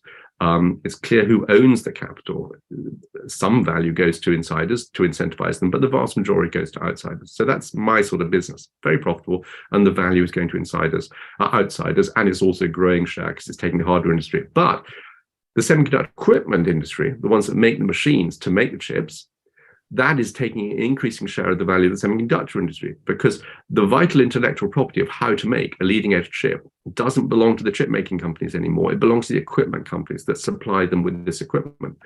It's clear who owns the capital. Some value goes to insiders to incentivize them, but the vast majority goes to outsiders. So that's my sort of business, very profitable, and the value is going to outsiders, and it's also growing share because it's taking the hardware industry. But the semiconductor equipment industry, the ones that make the machines to make the chips, that is taking an increasing share of the value of the semiconductor industry, because the vital intellectual property of how to make a leading edge chip doesn't belong to the chip making companies anymore. It belongs to the equipment companies that supply them with this equipment.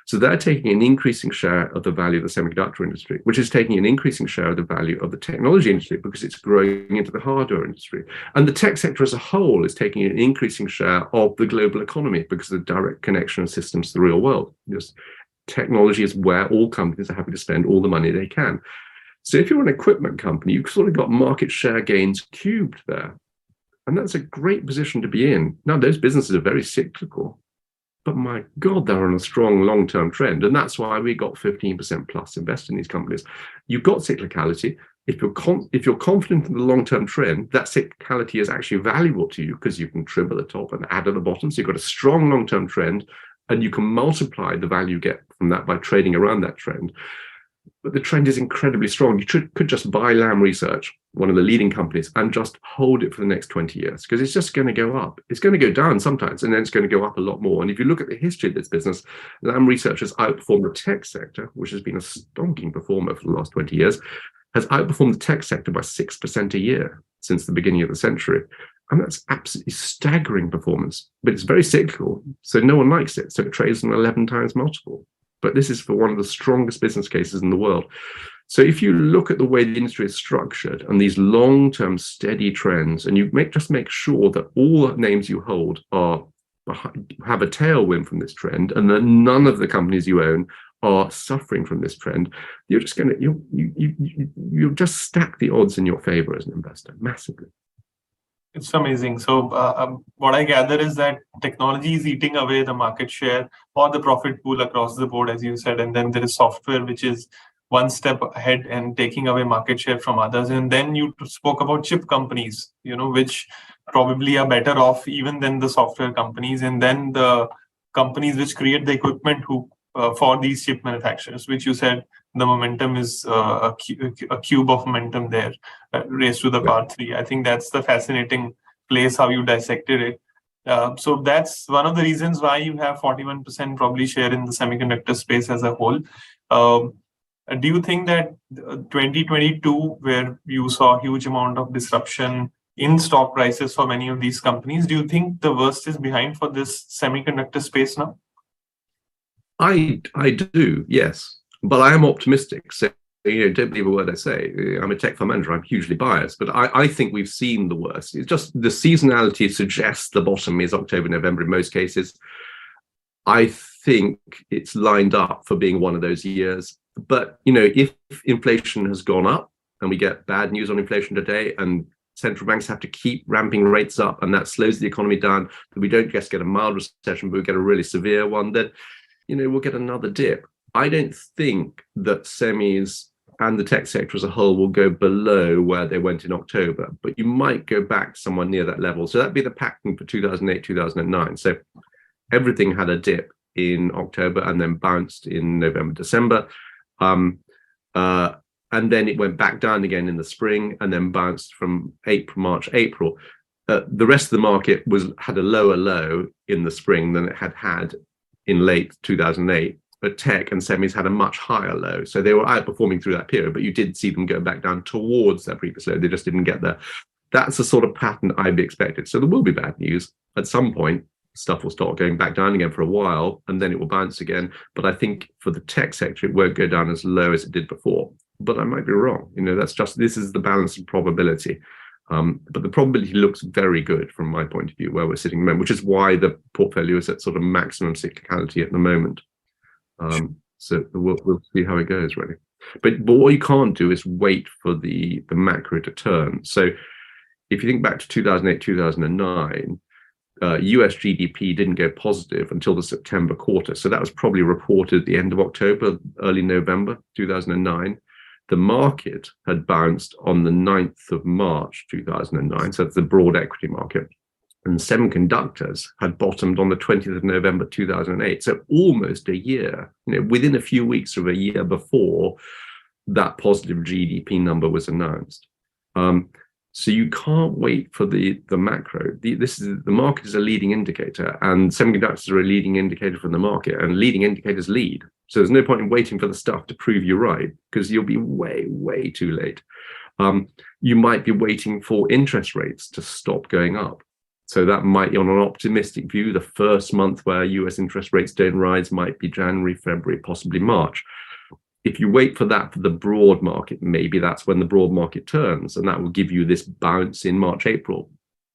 So they're taking an increasing share of the value of the semiconductor industry, which is taking an increasing share of the value of the technology industry, because it's growing into the hardware industry. And the tech sector as a whole is taking an increasing share of the global economy because of the direct connection of systems to the real world. Technology is where all companies are happy to spend all the money they can. So if you're an equipment company, you've sort of got market share gains cubed there. And that's a great position to be in. Now, those businesses are very cyclical, but my God, they're on a strong long-term trend. And that's why we got 15% plus invest in these companies. You've got cyclicality. If you're confident in the long-term trend, that cyclicality is actually valuable to you because you can trim at the top and add at the bottom. So you've got a strong long-term trend, and you can multiply the value you get from that by trading around that trend. but the trend is incredibly strong. You could just buy Lam Research, one of the leading companies, and just hold it for the next 20 years, because it's just going to go up. It's going to go down sometimes, and then it's going to go up a lot more. And if you look at the history of this business, Lam Research has outperformed the tech sector, which has been a stonking performer for the last 20 years, has outperformed the tech sector by 6% a year since the beginning of the century. And that's absolutely staggering performance, but it's very cyclical, so no one likes it. So it trades an 11 times multiple. But this is for one of the strongest business cases in the world. So if you look at the way the industry is structured and these long-term steady trends, and you just make sure that all the names you hold have a tailwind from this trend, and that none of the companies you own are suffering from this trend, you're just going to you'll just stack the odds in your favor as an investor massively. It's amazing. So what I gather is that technology is eating away the market share or the profit pool across the board, as you said. And then there is software, which is one step ahead and taking away market share from others. And then you spoke about chip companies, which probably are better off even than the software companies. And then the companies which create the equipment for these chip manufacturers, which you said the momentum is a cube of momentum there, raised to the power 3. I think that's the fascinating place how you dissected it. So that's one of the reasons why you have 41% probably share in the semiconductor space as a whole. Do you think that 2022, where you saw a huge amount of disruption in stock prices for many of these companies, do you think the worst is behind for this semiconductor space now? I do, yes. But I am optimistic. So, don't believe a word I say. I'm a tech fund manager. I'm hugely biased. But I think we've seen the worst. It's just the seasonality suggests the bottom is October, November in most cases. I think it's lined up for being one of those years. But, if inflation has gone up and we get bad news on inflation today, and central banks have to keep ramping rates up, and that slows the economy down, that we don't just get a mild recession, but we get a really severe one, then, we'll get another dip. I don't think that semis and the tech sector as a whole will go below where they went in October, but you might go back somewhere near that level. So that'd be the pattern for 2008, 2009. So everything had a dip in October and then bounced in November, December. And then it went back down again in the spring and then bounced from March, April. The rest of the market had a lower low in the spring than it had in late 2008. But tech and semis had a much higher low. So they were outperforming through that period, but you did see them go back down towards their previous low. They just didn't get there. That's the sort of pattern I'd be expected. So there will be bad news. At some point, stuff will start going back down again for a while, and then it will bounce again. But I think for the tech sector, it won't go down as low as it did before. But I might be wrong. This is the balance of probability. But the probability looks very good from my point of view, where we're sitting at the moment, which is why the portfolio is at sort of maximum cyclicality at the moment. So we'll see how it goes, really. But what you can't do is wait for the macro to turn. So if you think back to 2008, 2009, US GDP didn't go positive until the September quarter. So that was probably reported at the end of October, early November 2009. The market had bounced on the 9th of March 2009. So that's the broad equity market. And semiconductors had bottomed on the 20th of November 2008. So almost a year, within a few weeks of a year before that positive GDP number was announced. So you can't wait for the macro. The market is a leading indicator, and semiconductors are a leading indicator from the market, and leading indicators lead. So there's no point in waiting for the stuff to prove you right, because you'll be way, way too late. You might be waiting for interest rates to stop going up. So that might, on an optimistic view, the first month where US interest rates don't rise might be January, February, possibly March. If you wait for that for the broad market, maybe that's when the broad market turns, and that will give you this bounce in March, April.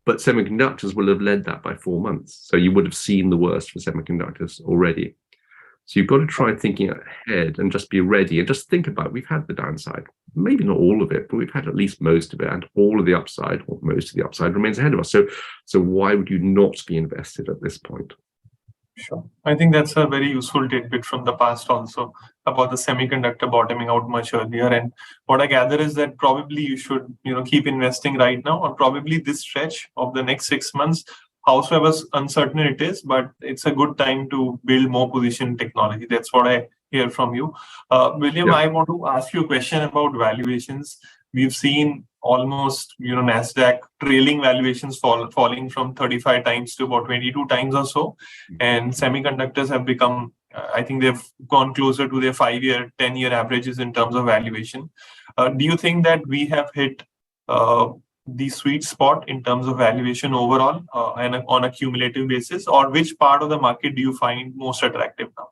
But semiconductors will have led that by 4 months. So you would have seen the worst for semiconductors already. So you've got to try thinking ahead and just be ready and just think about, we've had the downside, maybe not all of it, but we've had at least most of it, and all of the upside, or most of the upside, remains ahead of us. So why would you not be invested at this point? Sure. I think that's a very useful tidbit from the past also about the semiconductor bottoming out much earlier. And what I gather is that probably you should, keep investing right now, or probably this stretch of the next 6 months, howsoever uncertain it is, but it's a good time to build more position in technology. That's what I hear from you. William, Yeah. I want to ask you a question about valuations. We've seen almost, NASDAQ trailing valuations falling from 35 times to about 22 times or so. And semiconductors have become, I think they've gone closer to their 5-year, 10-year averages in terms of valuation. Do you think that we have hit the sweet spot in terms of valuation overall and on a cumulative basis, or which part of the market do you find most attractive now?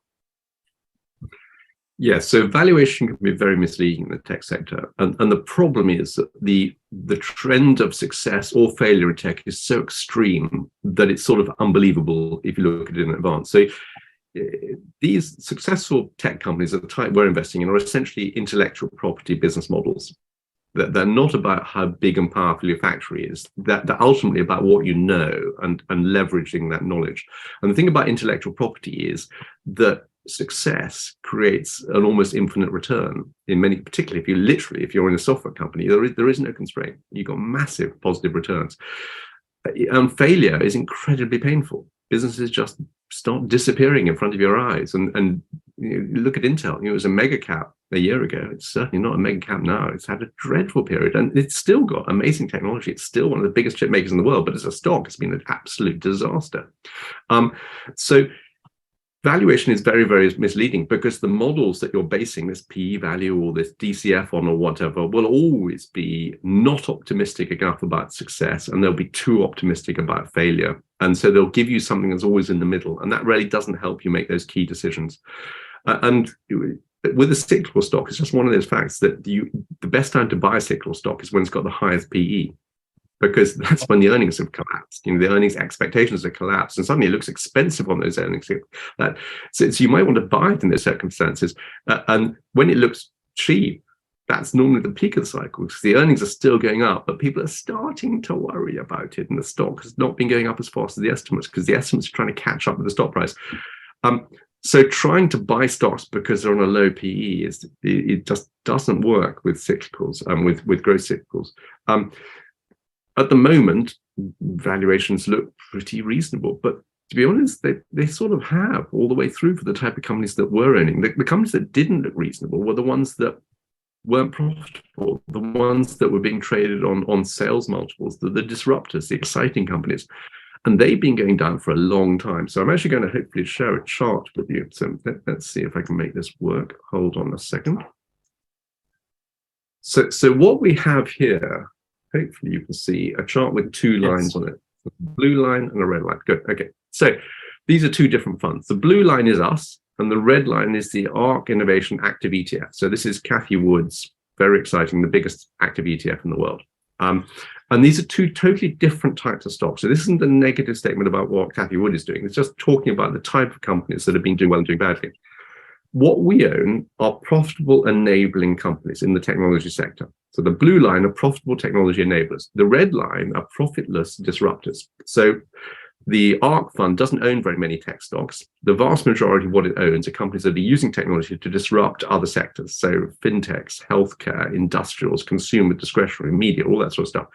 Yes, so valuation can be very misleading in the tech sector. And the problem is that the trend of success or failure in tech is so extreme that it's sort of unbelievable if you look at it in advance. So these successful tech companies of the type we're investing in are essentially intellectual property business models. They're not about how big and powerful your factory is. They're ultimately about what you know and leveraging that knowledge. And the thing about intellectual property is that success creates an almost infinite return in many, particularly if you're in a software company, there is no constraint. You've got massive positive returns. And failure is incredibly painful. Businesses just start disappearing in front of your eyes. And you look at Intel, it was a mega cap a year ago. It's certainly not a mega cap now. It's had a dreadful period, and it's still got amazing technology. It's still one of the biggest chip makers in the world, but as a stock, it's been an absolute disaster. So valuation is very, very misleading because the models that you're basing this PE value or this DCF on or whatever will always be not optimistic enough about success, and they'll be too optimistic about failure. And so they'll give you something that's always in the middle, and that really doesn't help you make those key decisions. And with a cyclical stock, it's just one of those facts that the best time to buy a cyclical stock is when it's got the highest PE, because that's when the earnings have collapsed. The earnings expectations have collapsed, and suddenly it looks expensive on those earnings. So you might want to buy it in those circumstances. And when it looks cheap, that's normally the peak of the cycle, because the earnings are still going up, but people are starting to worry about it, and the stock has not been going up as fast as the estimates, because the estimates are trying to catch up with the stock price. So trying to buy stocks because they're on a low PE it just doesn't work with cyclicals and with growth cyclicals. At the moment, valuations look pretty reasonable, but to be honest, they sort of have all the way through for the type of companies that we're owning. The companies that didn't look reasonable were the ones that weren't profitable, the ones that were being traded on sales multiples, the disruptors, the exciting companies. And they've been going down for a long time. So I'm actually going to hopefully share a chart with you. So let's see if I can make this work. Hold on a second. So what we have here, hopefully you can see a chart with two lines on it, a blue line and a red line. Good. Okay. So these are two different funds. The blue line is us, and the red line is the ARC Innovation Active ETF. So this is Cathie Wood's, very exciting, the biggest active ETF in the world. And these are two totally different types of stocks. So this isn't a negative statement about what Cathie Wood is doing. It's just talking about the type of companies that have been doing well and doing badly. What we own are profitable enabling companies in the technology sector. So the blue line are profitable technology enablers. The red line are profitless disruptors. So the ARC fund doesn't own very many tech stocks. The vast majority of what it owns are companies that are using technology to disrupt other sectors. So fintechs, healthcare, industrials, consumer discretionary, media, all that sort of stuff.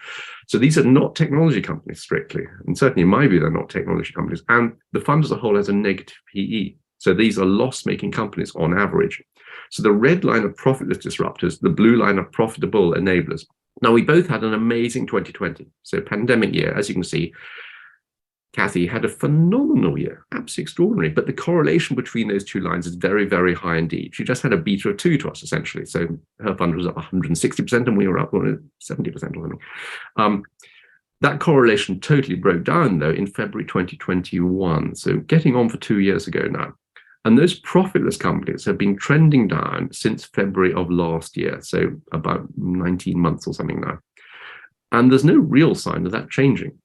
So these are not technology companies strictly. And certainly in my view, they're not technology companies. And the fund as a whole has a negative PE. So these are loss-making companies on average. So the red line are profitless disruptors, the blue line are profitable enablers. Now, we both had an amazing 2020. So pandemic year, as you can see, Cathie had a phenomenal year, absolutely extraordinary. But the correlation between those two lines is very, very high indeed. She just had a beta of 2 to us, essentially. So her fund was up 160% and we were up 70% or something. That correlation totally broke down, though, in February 2021. So getting on for 2 years ago now. And those profitless companies have been trending down since February of last year, so about 19 months or something now. And there's no real sign of that changing.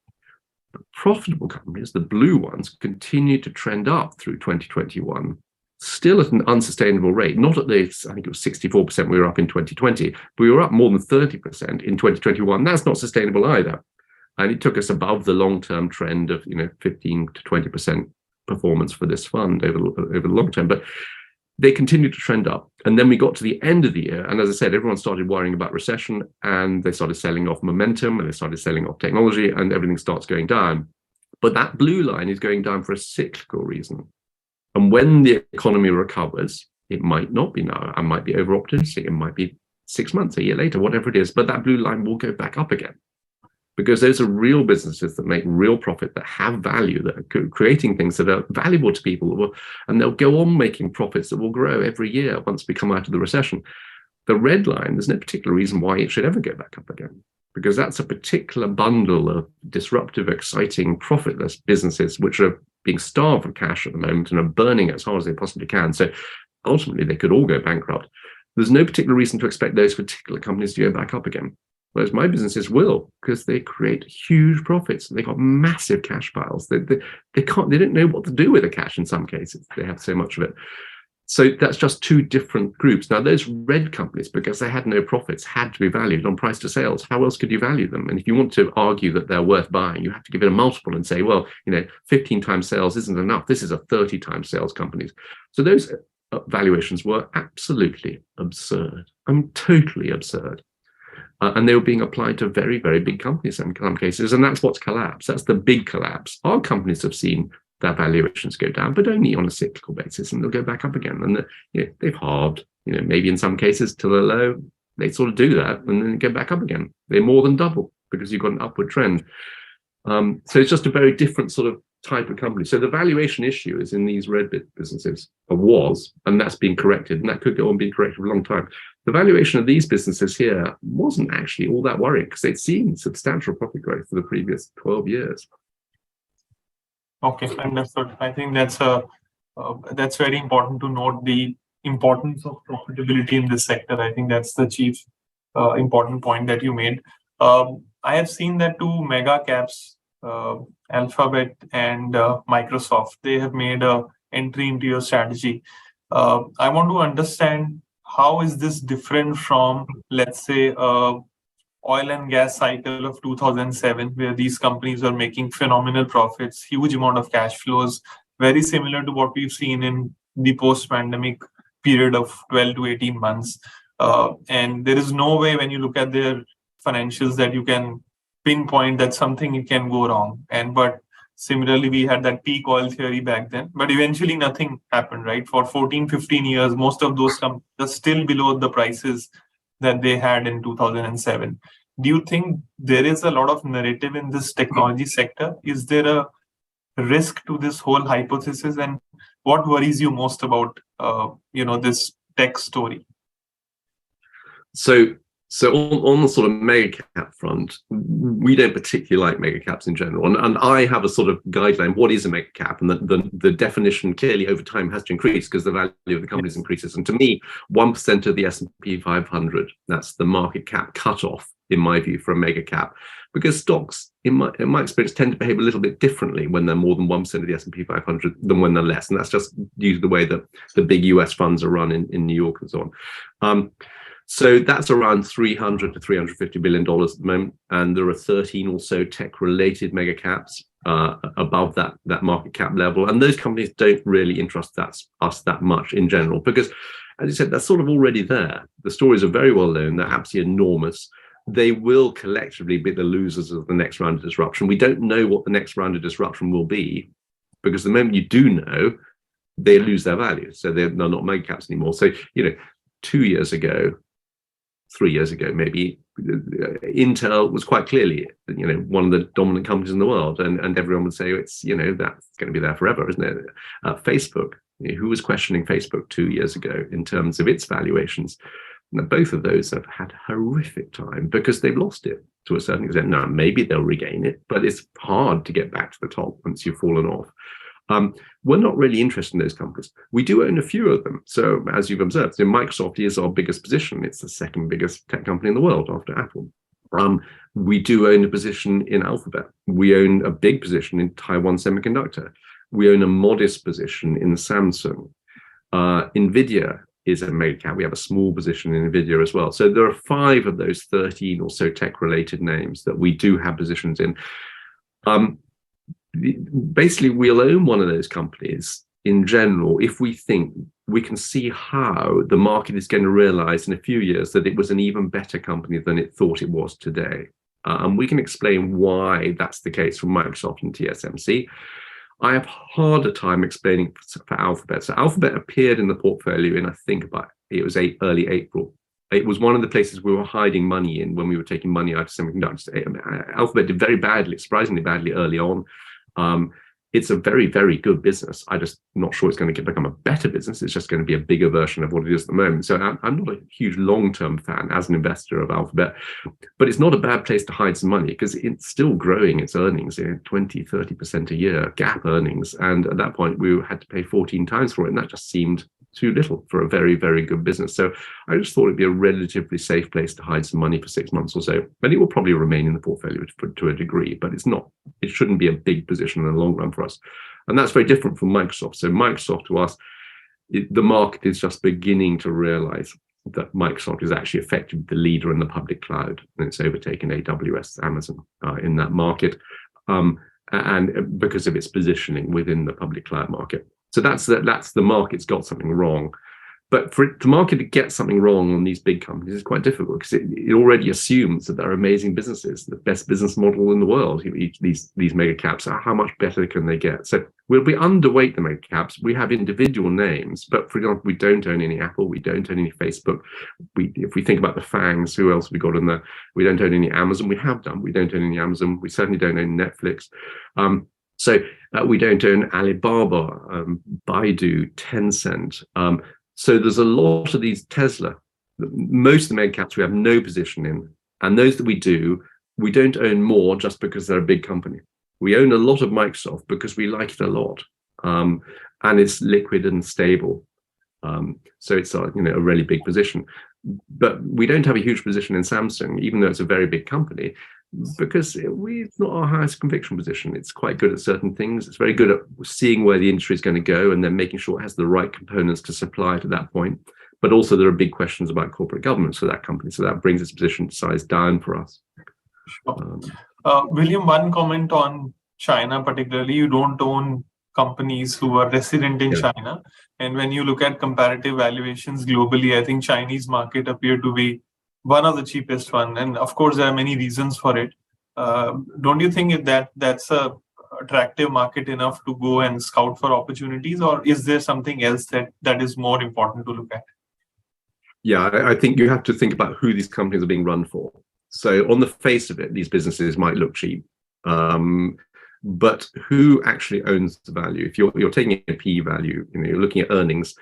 The profitable companies, the blue ones, continue to trend up through 2021, still at an unsustainable rate. Not at the, I think it was 64% we were up in 2020, but we were up more than 30% in 2021. That's not sustainable either. And it took us above the long-term trend of 15 to 20% performance for this fund over the long term. But they continued to trend up. And then we got to the end of the year. And as I said, everyone started worrying about recession, and they started selling off momentum, and they started selling off technology, and everything starts going down. But that blue line is going down for a cyclical reason. And when the economy recovers, It might not be now. I might be over optimistic. It might be 6 months, a year later, whatever it is, but that blue line will go back up again. Because those are real businesses that make real profit, that have value, that are creating things that are valuable to people, and they'll go on making profits that will grow every year once we come out of the recession. The red line, there's no particular reason why it should ever go back up again, because that's a particular bundle of disruptive, exciting, profitless businesses which are being starved of cash at the moment and are burning as hard as they possibly can. So ultimately, they could all go bankrupt. There's no particular reason to expect those particular companies to go back up again. Whereas my businesses will, because they create huge profits. They've got massive cash piles. They don't know what to do with the cash in some cases. They have so much of it. So that's just two different groups. Now, those red companies, because they had no profits, had to be valued on price to sales. How else could you value them? And if you want to argue that they're worth buying, you have to give it a multiple and say, well, 15 times sales isn't enough. This is a 30 times sales companies. So those valuations were absolutely absurd. Totally absurd. And they were being applied to very, very big companies in some cases. And that's what's collapsed. That's the big collapse. Our companies have seen their valuations go down, but only on a cyclical basis, and they'll go back up again. And they've halved, maybe in some cases to the low. They sort of do that and then go back up again. They more than double because you've got an upward trend. So it's just a very different sort of type of company. So the valuation issue is in these red businesses, or was, and that's being corrected, and that could go on being corrected for a long time. The valuation of these businesses here wasn't actually all that worrying because they'd seen substantial profit growth for the previous 12 years. Okay, understood. I think that's very important to note, the importance of profitability in this sector. I think that's the chief important point that you made. I have seen that two mega caps, Alphabet and Microsoft, they have made an entry into your strategy. I want to understand, how is this different from, let's say, oil and gas cycle of 2007, where these companies are making phenomenal profits, huge amount of cash flows, very similar to what we've seen in the post-pandemic period of 12 to 18 months. And there is no way when you look at their financials that you can pinpoint that something can go wrong. But similarly, we had that peak oil theory back then, but eventually nothing happened, right? For 14, 15 years, most of those companies are still below the prices that they had in 2007. Do you think there is a lot of narrative in this technology sector? Is there a risk to this whole hypothesis? And what worries you most about, this tech story? So on the sort of mega cap front, we don't particularly like mega caps in general. And I have a sort of guideline, what is a mega cap? And the definition clearly over time has to increase because the value of the companies increases. And to me, 1% of the S&P 500, that's the market cap cutoff, in my view, for a mega cap. Because stocks, in my experience, tend to behave a little bit differently when they're more than 1% of the S&P 500 than when they're less. And that's just due to the way that the big US funds are run in New York and so on. So that's around $300 to $350 billion at the moment, and there are 13 or so tech-related mega caps above that market cap level, and those companies don't really interest us that much in general because, as you said, that's sort of already there. The stories are very well known; they're absolutely enormous. They will collectively be the losers of the next round of disruption. We don't know what the next round of disruption will be because the moment you do know, they lose their value, so they're not mega caps anymore. So 2 years ago. 3 years ago, maybe, Intel was quite clearly, one of the dominant companies in the world, and everyone would say it's, that's going to be there forever, isn't it? Facebook, who was questioning Facebook 2 years ago in terms of its valuations? Now, both of those have had a horrific time because they've lost it to a certain extent. Now, maybe they'll regain it, but it's hard to get back to the top once you've fallen off. We're not really interested in those companies. We do own a few of them. So as you've observed, Microsoft is our biggest position. It's the second biggest tech company in the world after Apple. We do own a position in Alphabet. We own a big position in Taiwan Semiconductor. We own a modest position in Samsung. NVIDIA is a mega cap. We have a small position in NVIDIA as well. So there are 5 of those 13 or so tech-related names that we do have positions in. Basically, we'll own one of those companies in general if we think we can see how the market is going to realize in a few years that it was an even better company than it thought it was today. And we can explain why that's the case for Microsoft and TSMC. I have harder time explaining for Alphabet. So Alphabet appeared in the portfolio in, I think, it was early April. It was one of the places we were hiding money in when we were taking money out of semiconductors. Alphabet did very badly, surprisingly badly early on. It's a very, very good business. I'm just not sure it's going to become a better business. It's just going to be a bigger version of what it is at the moment. So I'm not a huge long-term fan as an investor of Alphabet, but it's not a bad place to hide some money because it's still growing its earnings, 20, 30% a year, gap earnings. And at that point, we had to pay 14 times for it. And that just seemed too little for a very, very good business. So I just thought it'd be a relatively safe place to hide some money for 6 months or so. And it will probably remain in the portfolio to a degree, but it shouldn't be a big position in the long run for us. And that's very different from Microsoft. So Microsoft to us, the market is just beginning to realize that Microsoft is actually effectively the leader in the public cloud, and it's overtaken AWS, Amazon in that market, and because of its positioning within the public cloud market. So that's the market's got something wrong. But for the market to get something wrong on these big companies is quite difficult because it already assumes that they're amazing businesses, the best business model in the world. These mega caps, how much better can they get? So we'll be underweight the mega caps. We have individual names, but for example, we don't own any Apple, we don't own any Facebook. If we think about the FANGs, who else we got in there? We don't own any Amazon. We have done. We don't own any Amazon. We certainly don't own Netflix. So we don't own Alibaba, Baidu, Tencent. So there's a lot of these Tesla. Most of the mega caps we have no position in. And those that we do, we don't own more just because they're a big company. We own a lot of Microsoft because we like it a lot. And it's liquid and stable. So it's a really big position. But we don't have a huge position in Samsung, even though it's a very big company, because it's not our highest conviction position. It's quite good at certain things. It's very good at seeing where the industry is going to go and then making sure it has the right components to supply to that point. But also there are big questions about corporate governance for that company. So that brings its position size down for us. Sure. William, one comment on China particularly. You don't own companies who are resident in China. And when you look at comparative valuations globally, I think Chinese market appear to be one of the cheapest one. And of course, there are many reasons for it. Don't you think that's a attractive market enough to go and scout for opportunities, or is there something else that is more important to look at? Yeah, I think you have to think about who these companies are being run for. So on the face of it, these businesses might look cheap. But who actually owns the value? If you're taking a P value, you're looking at earnings,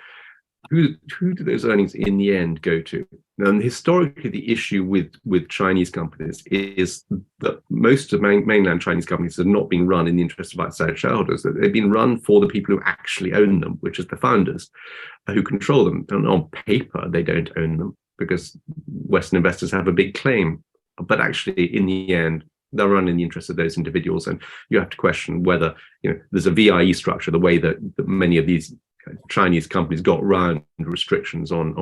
who do those earnings in the end go to? And historically, the issue with Chinese companies is that most of mainland Chinese companies have not been run in the interest of outside shareholders. They've been run for the people who actually own them, which is the founders who control them. And on paper, they don't own them because Western investors have a big claim. But actually, in the end, they're run in the interest of those individuals. And you have to question whether there's a VIE structure, the way that many of these Chinese companies got around restrictions on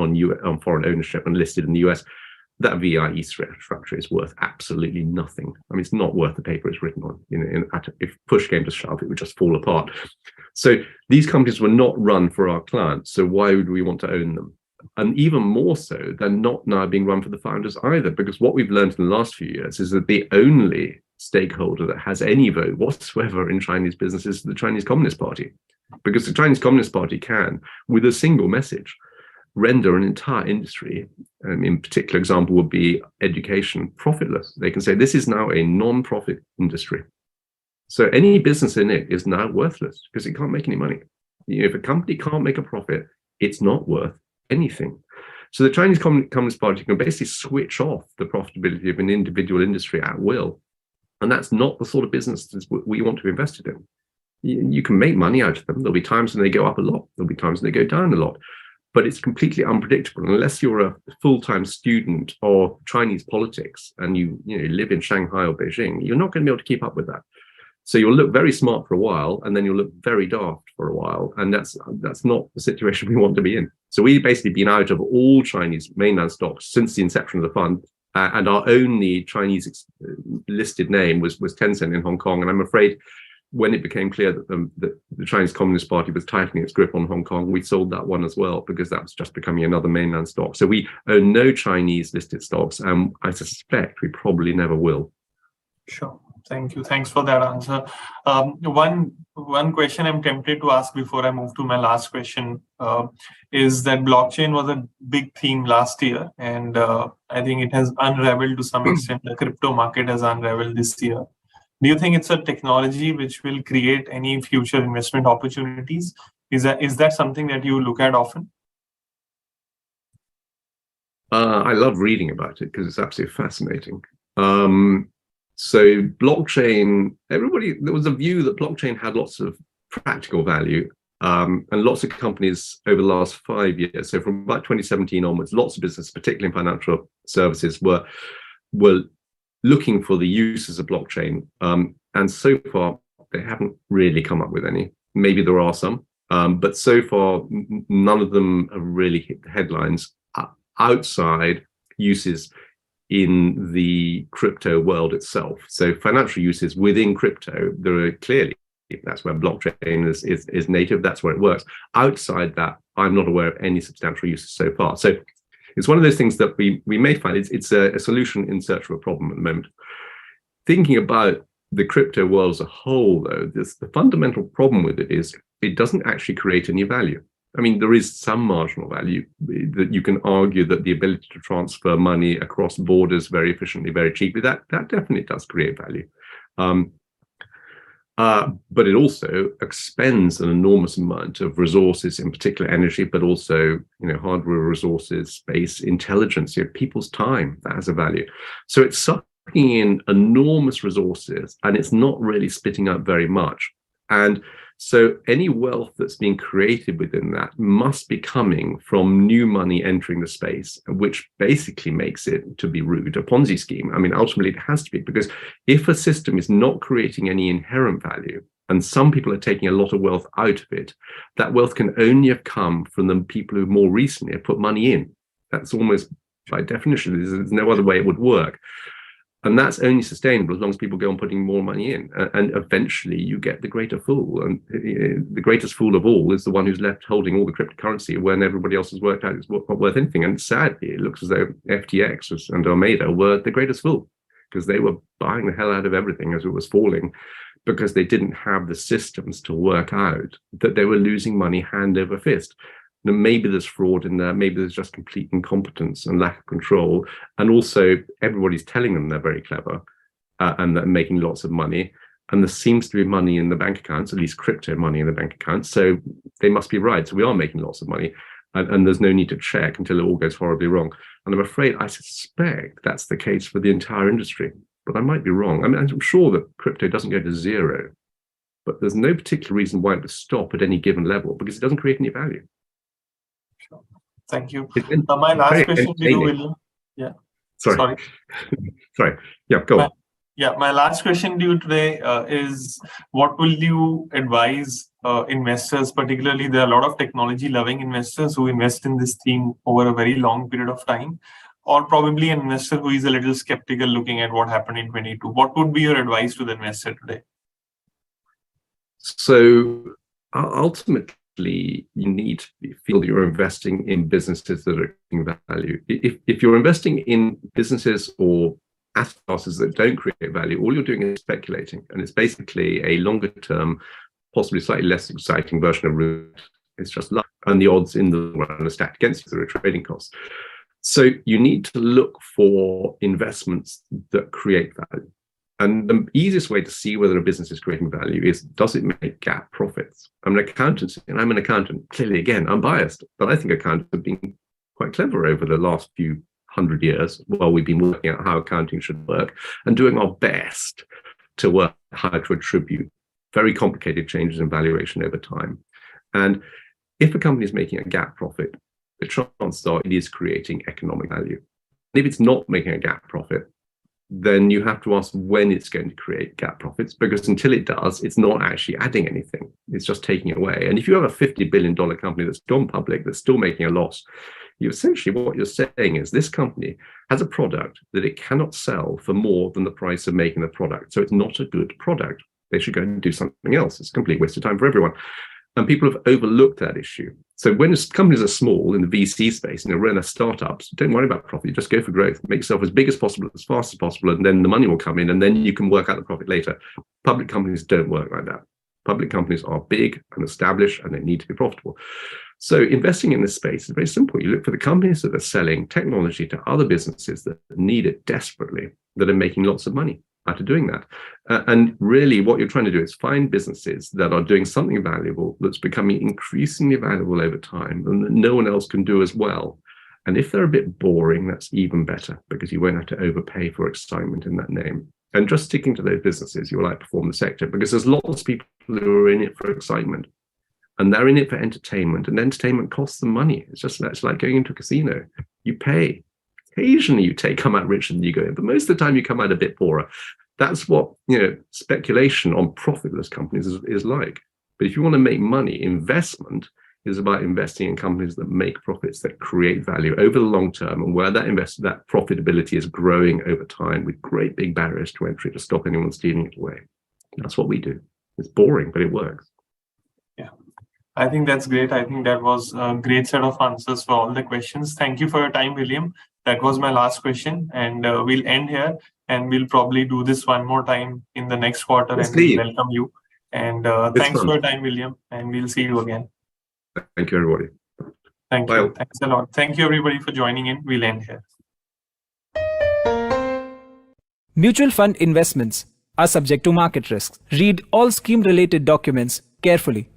foreign ownership and listed in the US. That VIE structure is worth absolutely nothing. I mean, it's not worth the paper it's written on. If push came to shove, it would just fall apart. So these companies were not run for our clients. So why would we want to own them? And even more so, they're not now being run for the founders either, because what we've learned in the last few years is that the only stakeholder that has any vote whatsoever in Chinese business is the Chinese Communist Party. Because the Chinese Communist Party can, with a single message, render an entire industry, in particular example would be education, profitless. They can say this is now a non-profit industry. So any business in it is now worthless because it can't make any money. If a company can't make a profit, it's not worth anything. So the Chinese Communist Party can basically switch off the profitability of an individual industry at will. And that's not the sort of business we want to be invested in. You can make money out of them. There'll be times when they go up a lot. There'll be times when they go down a lot. But it's completely unpredictable. Unless you're a full-time student of Chinese politics and you live in Shanghai or Beijing, you're not going to be able to keep up with that. So you'll look very smart for a while, and then you'll look very daft for a while. And that's not the situation we want to be in. So we've basically been out of all Chinese mainland stocks since the inception of the fund. And our only Chinese listed name was Tencent in Hong Kong. And I'm afraid when it became clear that the Chinese Communist Party was tightening its grip on Hong Kong, we sold that one as well, because that was just becoming another mainland stock. So we own no Chinese listed stocks, and I suspect we probably never will. Sure. Thank you. Thanks for that answer. One question I'm tempted to ask before I move to my last question is that blockchain was a big theme last year, and I think it has unraveled to some extent. The crypto market has unraveled this year. Do you think it's a technology which will create any future investment opportunities? Is that something that you look at often? I love reading about it because it's absolutely fascinating. So blockchain, there was a view that blockchain had lots of practical value, and lots of companies over the last 5 years, so from about 2017 onwards, lots of business, particularly in financial services, were looking for the uses of blockchain. And so far, they haven't really come up with any. Maybe there are some, but so far, none of them have really hit the headlines outside uses in the crypto world itself. So financial uses within crypto, there are clearly, that's where blockchain is native, that's where it works. Outside that, I'm not aware of any substantial uses so far. So it's one of those things that we may find it's a solution in search of a problem at the moment. Thinking about the crypto world as a whole, though, the fundamental problem with it is it doesn't actually create any value. I mean, there is some marginal value that you can argue that the ability to transfer money across borders very efficiently, very cheaply, that definitely does create value. But it also expends an enormous amount of resources, in particular energy, but also, hardware resources, space, intelligence, people's time, that has a value. So it's sucking in enormous resources and it's not really spitting out very much. And so any wealth that's being created within that must be coming from new money entering the space, which basically makes it, to be rude, a Ponzi scheme. I mean, ultimately it has to be, because if a system is not creating any inherent value, and some people are taking a lot of wealth out of it, that wealth can only have come from the people who more recently have put money in. That's almost by definition, there's no other way it would work. And that's only sustainable as long as people go on putting more money in. And eventually you get the greater fool. And the greatest fool of all is the one who's left holding all the cryptocurrency when everybody else has worked out it's not worth anything. And sadly, it looks as though FTX and Alameda were the greatest fool, because they were buying the hell out of everything as it was falling, because they didn't have the systems to work out that they were losing money hand over fist. Now, maybe there's fraud in there, maybe there's just complete incompetence and lack of control. And also everybody's telling them they're very clever and they're making lots of money. And there seems to be money in the bank accounts, at least crypto money in the bank accounts. So they must be right. So we are making lots of money, and there's no need to check until it all goes horribly wrong. And I'm afraid, I suspect that's the case for the entire industry, but I might be wrong. I mean, I'm sure that crypto doesn't go to zero, but there's no particular reason why it would stop at any given level, because it doesn't create any value. Thank you. My last question to you, William. Yeah. Sorry. Yeah, go on. My last question to you today is, what will you advise investors, particularly there are a lot of technology-loving investors who invest in this theme over a very long period of time, or probably an investor who is a little skeptical looking at what happened in 22. What would be your advice to the investor today? So ultimately, you need to feel you're investing in businesses that are creating value. If you're investing in businesses or asset classes that don't create value, all you're doing is speculating, and it's basically a longer term, possibly slightly less exciting version of root. It's just luck, and the odds in the run are stacked against you through trading costs. So you need to look for investments that create value. And the easiest way to see whether a business is creating value is, does it make GAAP profits? I'm an accountant, and I'm an accountant. Clearly, again, I'm biased, but I think accountants have been quite clever over the last few 100 years while we've been working out how accounting should work and doing our best to work how to attribute very complicated changes in valuation over time. And if a company is making a GAAP profit, the chances are it is creating economic value. And if it's not making a GAAP profit, then you have to ask when it's going to create GAAP profits, because until it does, it's not actually adding anything. It's just taking away. And if you have a $50 billion company that's gone public, that's still making a loss, you essentially, what you're saying is this company has a product that it cannot sell for more than the price of making the product. So it's not a good product. They should go and do something else. It's a complete waste of time for everyone. And people have overlooked that issue. So when companies are small in the VC space, run a startups, don't worry about profit. You just go for growth, make yourself as big as possible, as fast as possible, and then the money will come in, and then you can work out the profit later. Public companies don't work like that. Public companies are big and established, and they need to be profitable. So investing in this space is very simple. You look for the companies that are selling technology to other businesses that need it desperately, that are making lots of money out of doing that. And really what you're trying to do is find businesses that are doing something valuable that's becoming increasingly valuable over time and that no one else can do as well. And if they're a bit boring, that's even better, because you won't have to overpay for excitement in that name. And just sticking to those businesses, you'll outperform the sector, because there's lots of people who are in it for excitement. And they're in it for entertainment, and entertainment costs them money. It's like going into a casino. You pay. Occasionally you come out richer than you go in, but most of the time you come out a bit poorer. That's what speculation on profitless companies is like. But if you want to make money, investment is about investing in companies that make profits, that create value over the long term, and where that profitability is growing over time with great big barriers to entry to stop anyone stealing it away. That's what we do. It's boring, but it works. Yeah, I think that's great. I think that was a great set of answers for all the questions. Thank you for your time, William. That was my last question, and we'll end here, and we'll probably do this one more time in the next quarter, and we'll welcome you. And thanks for your time, William, and we'll see you again. Thank you, everybody. Thank you. Thanks a lot. Thank you, everybody, for joining in. We'll end here. Mutual fund investments are subject to market risks. Read all scheme-related documents carefully.